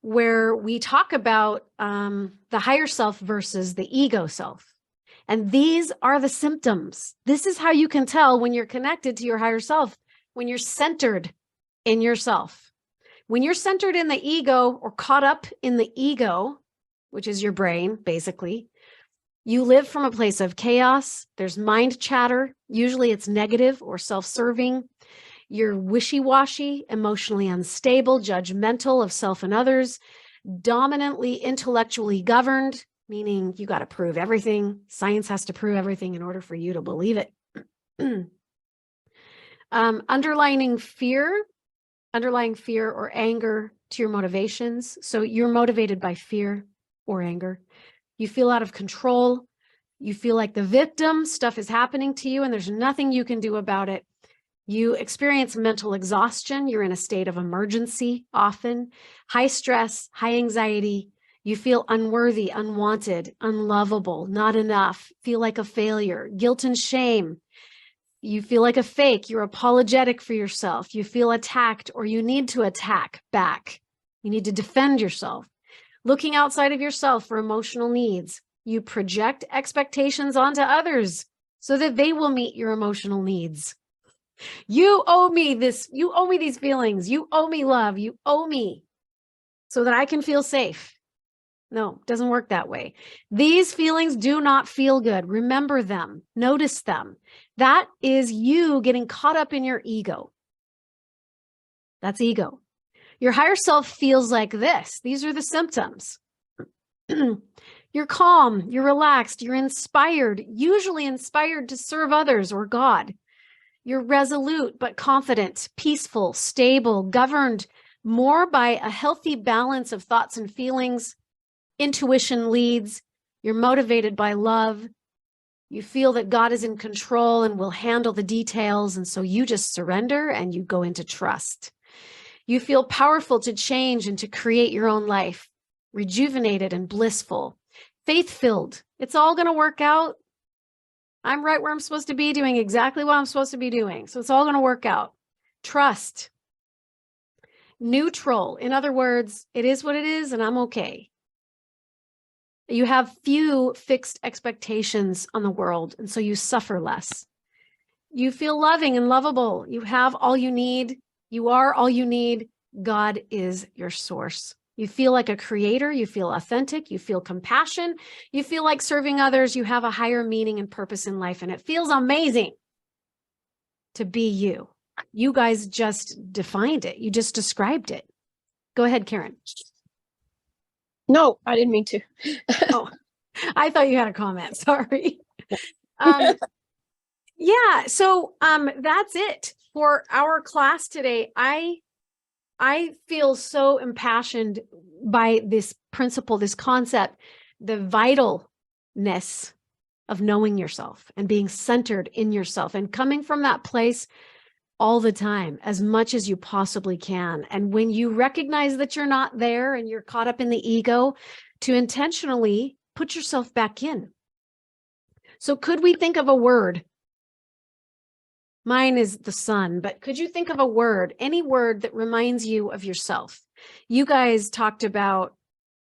where we talk about the higher self versus the ego self. And these are the symptoms. This is how you can tell when you're connected to your higher self, when you're centered in yourself. When you're centered in the ego or caught up in the ego, which is your brain, basically, you live from a place of chaos. There's mind chatter. Usually it's negative or self-serving. You're wishy-washy, emotionally unstable, judgmental of self and others, dominantly intellectually governed, meaning you got to prove everything. Science has to prove everything in order for you to believe it. Underlying fear or anger to your motivations. So you're motivated by fear or anger. You feel out of control. You feel like the victim. Stuff is happening to you and there's nothing you can do about it. You experience mental exhaustion. You're in a state of emergency often. High stress, high anxiety. You feel unworthy, unwanted, unlovable, not enough. Feel like a failure. Guilt and shame. You feel like a fake. You're apologetic for yourself. You feel attacked or you need to attack back. You need to defend yourself. Looking outside of yourself for emotional needs. You project expectations onto others so that they will meet your emotional needs. You owe me this. You owe me these feelings. You owe me love. You owe me so that I can feel safe. No, it doesn't work that way. These feelings do not feel good. Remember them. Notice them. That is you getting caught up in your ego. That's ego. Your higher self feels like this. These are the symptoms. You're calm, you're relaxed, you're inspired, usually inspired to serve others or God. You're resolute but confident, peaceful, stable, governed more by a healthy balance of thoughts and feelings. Intuition leads. You're motivated by love. You feel that God is in control and will handle the details. And so you just surrender and you go into trust. You feel powerful to change and to create your own life, rejuvenated and blissful, faith-filled. It's all going to work out. I'm right where I'm supposed to be, doing exactly what I'm supposed to be doing. So it's all going to work out. Trust. Neutral. In other words, it is what it is and I'm okay. You have few fixed expectations on the world, and so you suffer less. You feel loving and lovable. You have all you need. You are all you need. God is your source. You feel like a creator. You feel authentic. You feel compassion. You feel like serving others. You have a higher meaning and purpose in life, and it feels amazing to be you. You guys just defined it. You just described it. Go ahead, Karen. No, I didn't mean to. Oh, I thought you had a comment. Sorry. Yeah, so that's it for our class today. I feel so impassioned by this principle, this concept, the vitalness of knowing yourself and being centered in yourself and coming from that place all the time, as much as you possibly can. And when you recognize that you're not there and you're caught up in the ego, to intentionally put yourself back in. So could we think of a word? Mine is the sun, but could you think of a word, any word that reminds you of yourself? You guys talked about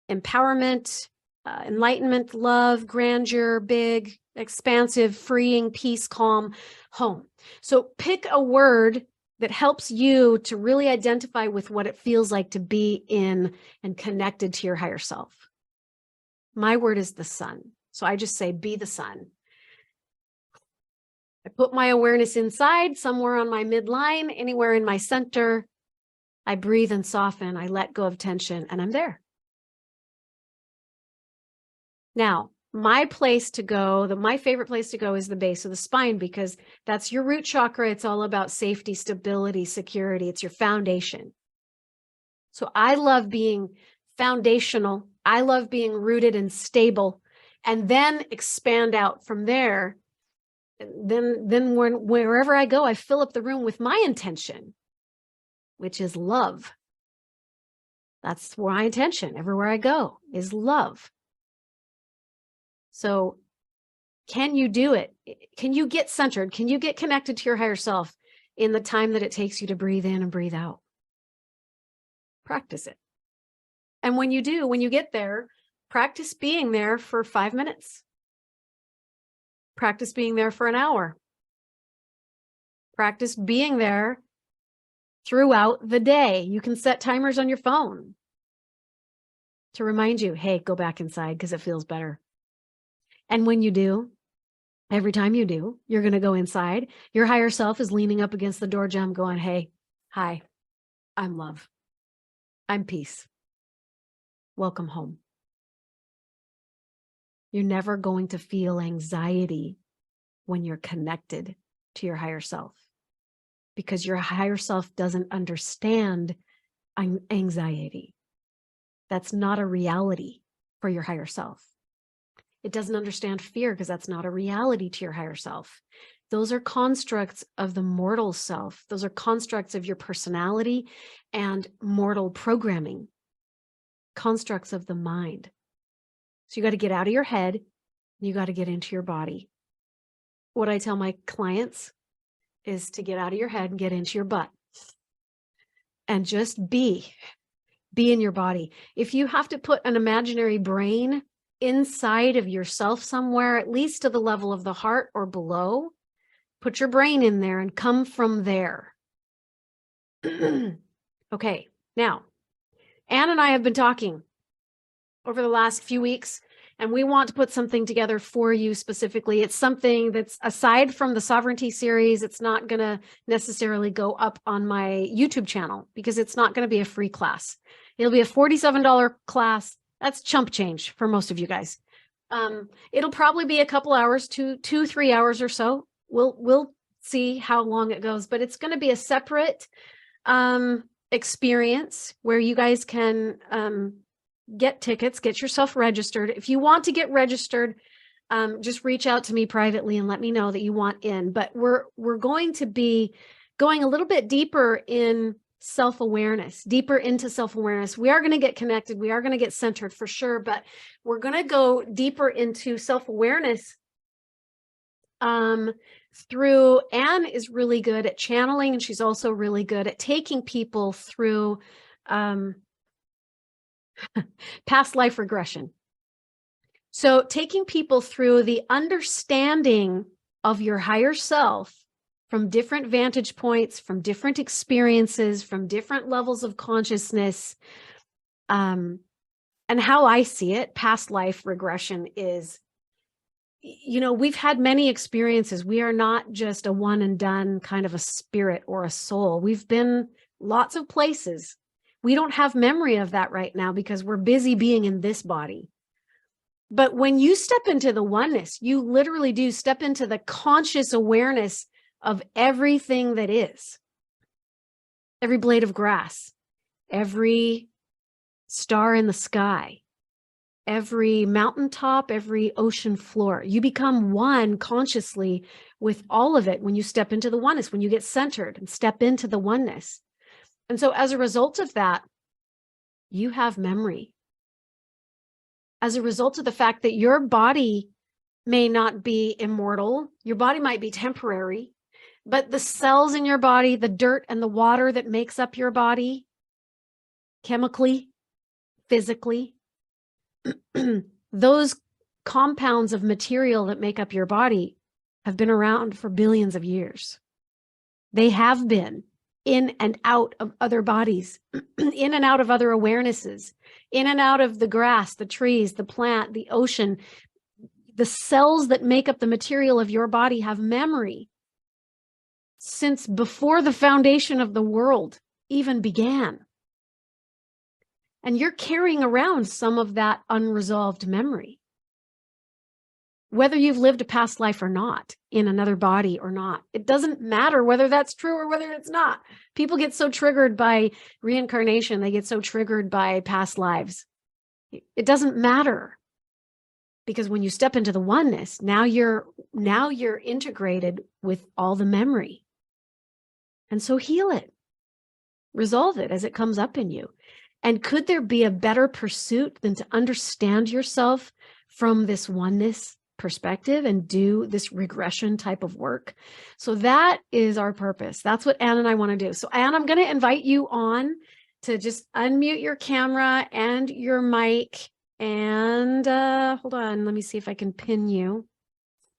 empowerment, enlightenment, love, grandeur, big, expansive, freeing, peace, calm, home. So pick a word that helps you to really identify with what it feels like to be in and connected to your higher self. My word is the sun. So I just say, be the sun. I put my awareness inside, somewhere on my midline, anywhere in my center. I breathe and soften. I let go of tension, and I'm there. Now, my place to go, my favorite place to go is the base of the spine, because that's your root chakra. It's all about safety, stability, security. It's your foundation. So I love being foundational. I love being rooted and stable, and then expand out from there. Then wherever I go, I fill up the room with my intention, which is love. That's my intention. Everywhere I go is love. So can you do it? Can you get centered? Can you get connected to your higher self in the time that it takes you to breathe in and breathe out? Practice it. And when you do, when you get there, practice being there for 5 minutes. Practice being there for an hour. Practice being there throughout the day. You can set timers on your phone to remind you, hey, go back inside because it feels better. And when you do, every time you do, you're going to go inside. Your higher self is leaning up against the door jamb going, hey, hi, I'm love. I'm peace. Welcome home. You're never going to feel anxiety when you're connected to your higher self, because your higher self doesn't understand anxiety. That's not a reality for your higher self. It doesn't understand fear because that's not a reality to your higher self. Those are constructs of the mortal self. Those are constructs of your personality and mortal programming, constructs of the mind. So you got to get out of your head. You got to get into your body. What I tell my clients is to get out of your head and get into your butt and just be in your body. If you have to put an imaginary brain inside of yourself somewhere, at least to the level of the heart or below, put your brain in there and come from there. Okay, now, Anne and I have been talking over the last few weeks, and we want to put something together for you specifically. It's something that's aside from the sovereignty series. It's not going to necessarily go up on my YouTube channel because it's not going to be a free class. It'll be a $47 class. That's chump change for most of you guys. It'll probably be a couple hours, 2-3 hours or so. We'll see how long it goes, but it's going to be a separate experience where you guys can get tickets, get yourself registered. If you want to get registered, just reach out to me privately and let me know that you want in. But we're going to be going a little bit deeper in self-awareness, deeper into self-awareness. We are going to get connected. We are going to get centered for sure, but we're going to go deeper into self-awareness through, Anne is really good at channeling, and she's also really good at taking people through past life regression. So taking people through the understanding of your higher self from different vantage points, from different experiences, from different levels of consciousness. And how I see it, past life regression is, you know, we've had many experiences. We are not just a one and done kind of a spirit or a soul. We've been lots of places. We don't have memory of that right now because we're busy being in this body. But when you step into the oneness, you literally do step into the conscious awareness of everything that is. Every blade of grass, every star in the sky, every mountaintop, every ocean floor. You become one consciously with all of it when you step into the oneness, when you get centered and step into the oneness. And so as a result of that, you have memory. As a result of the fact that your body may not be immortal, your body might be temporary, but the cells in your body, the dirt and the water that makes up your body, chemically, physically, those compounds of material that make up your body have been around for billions of years. They have been in and out of other bodies, in and out of other awarenesses, in and out of the grass, the trees, the plant, the ocean. The cells that make up the material of your body have memory since before the foundation of the world even began. And you're carrying around some of that unresolved memory. Whether you've lived a past life or not, in another body or not, it doesn't matter whether that's true or whether it's not. People get so triggered by reincarnation, they get so triggered by past lives. It doesn't matter. Because when you step into the oneness, now you're integrated with all the memory. And so heal it. Resolve it as it comes up in you. And could there be a better pursuit than to understand yourself from this oneness perspective and do this regression type of work? So that is our purpose. That's what Anne and I want to do. So Anne, I'm going to invite you on to just unmute your camera and your mic. And hold on, let me see if I can pin you.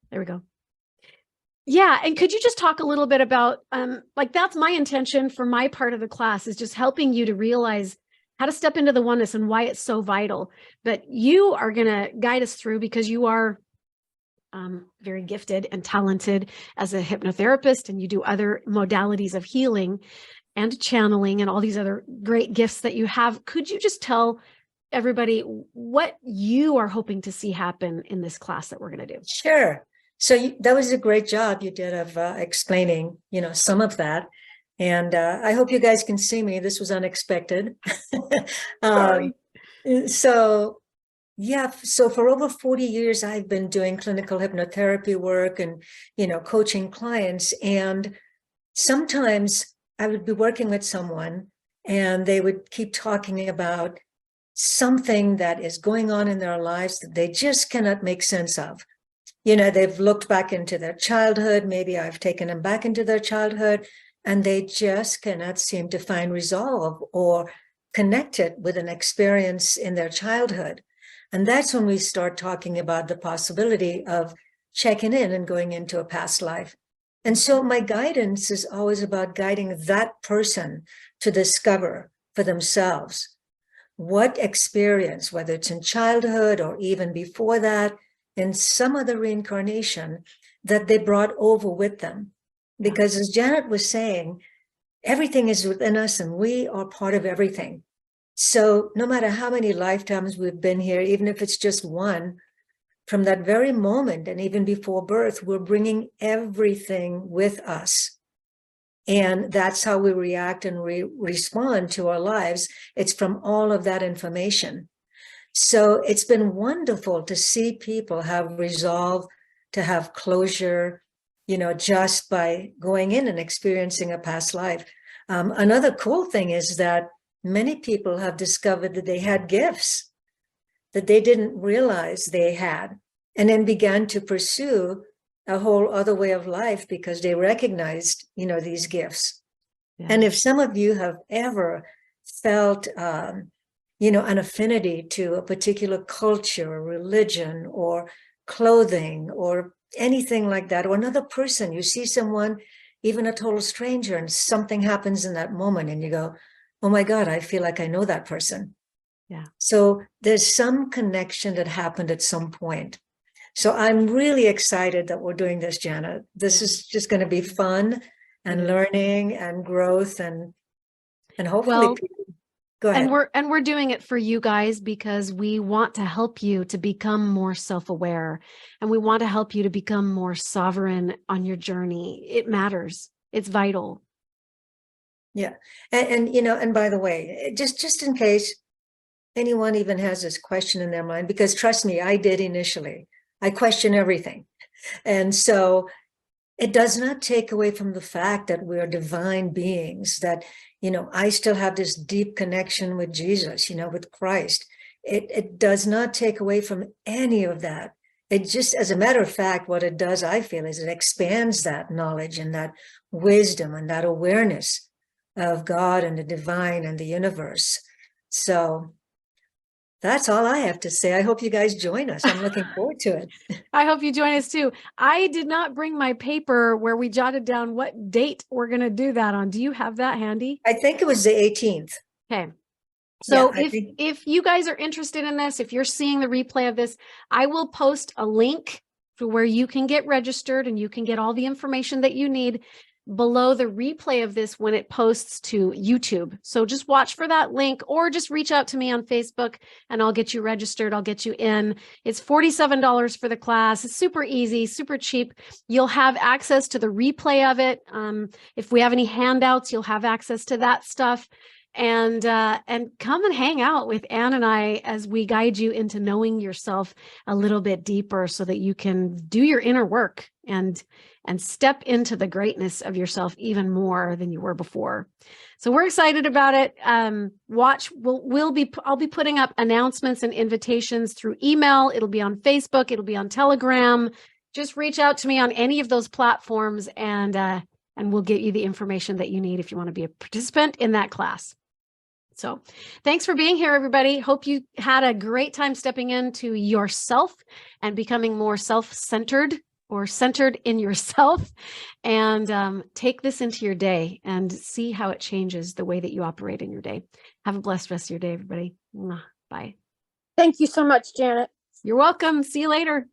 There we go. Yeah, and could you just talk a little bit about, like that's my intention for my part of the class, is just helping you to realize how to step into the oneness and why it's so vital. But you are going to guide us through, because you are very gifted and talented as a hypnotherapist, and you do other modalities of healing and channeling and all these other great gifts that you have. Could you just tell everybody what you are hoping to see happen in this class that we're going to do? Sure. So that was a great job you did of explaining, some of that. And I hope you guys can see me. This was unexpected. Sorry. So for over 40 years, I've been doing clinical hypnotherapy work and, coaching clients. And sometimes I would be working with someone and they would keep talking about something that is going on in their lives that they just cannot make sense of. They've looked back into their childhood. Maybe I've taken them back into their childhood, and they just cannot seem to find resolve or connect it with an experience in their childhood. And that's when we start talking about the possibility of checking in and going into a past life. And so my guidance is always about guiding that person to discover for themselves what experience, whether it's in childhood or even before that, in some other reincarnation, that they brought over with them. Because as Janet was saying, everything is within us and we are part of everything. So no matter how many lifetimes we've been here, even if it's just one, from that very moment and even before birth, we're bringing everything with us. And that's how we react and respond to our lives. It's from all of that information. So it's been wonderful to see people have resolve, to have closure, just by going in and experiencing a past life. Another cool thing is that many people have discovered that they had gifts that they didn't realize they had, and then began to pursue a whole other way of life because they recognized, these gifts. Yeah. And if some of you have ever felt, an affinity to a particular culture or religion or clothing or anything like that, or another person, you see someone, even a total stranger, and something happens in that moment and you go, oh my God, I feel like I know that person. Yeah. So there's some connection that happened at some point. So I'm really excited that we're doing this, Janet. This is just going to be fun and learning and growth and hopefully people. Go ahead. And we're doing it for you guys because we want to help you to become more self-aware, and we want to help you to become more sovereign on your journey. It matters. It's vital. Yeah. And by the way, just in case anyone even has this question in their mind, because trust me, I did initially. I question everything. And so it does not take away from the fact that we are divine beings, that, I still have this deep connection with Jesus, with Christ. It does not take away from any of that. It just, as a matter of fact, what it does, I feel, is it expands that knowledge and that wisdom and that awareness of God and the divine and the universe. So that's all I have to say. I hope you guys join us. I'm looking forward to it. I hope you join us too. I did not bring my paper where we jotted down what date we're going to do that on. Do you have that handy? I think it was the 18th. Okay. So Yeah, if you guys are interested in this, if you're seeing the replay of this, I will post a link to where you can get registered and you can get all the information that you need below the replay of this when it posts to YouTube. So just watch for that link or just reach out to me on Facebook and I'll get you registered. I'll get you in. It's $47 for the class. It's super easy, super cheap. You'll have access to the replay of it. If we have any handouts, you'll have access to that stuff. And come and hang out with Ann and I as we guide you into knowing yourself a little bit deeper so that you can do your inner work and step into the greatness of yourself even more than you were before. So we're excited about it. I'll be putting up announcements and invitations through email. It'll be on Facebook. It'll be on Telegram. Just reach out to me on any of those platforms and we'll get you the information that you need if you want to be a participant in that class. So thanks for being here, everybody. Hope you had a great time stepping into yourself and becoming more self-centered or centered in yourself, and take this into your day and see how it changes the way that you operate in your day. Have a blessed rest of your day, everybody. Bye. Thank you so much, Janet. You're welcome. See you later.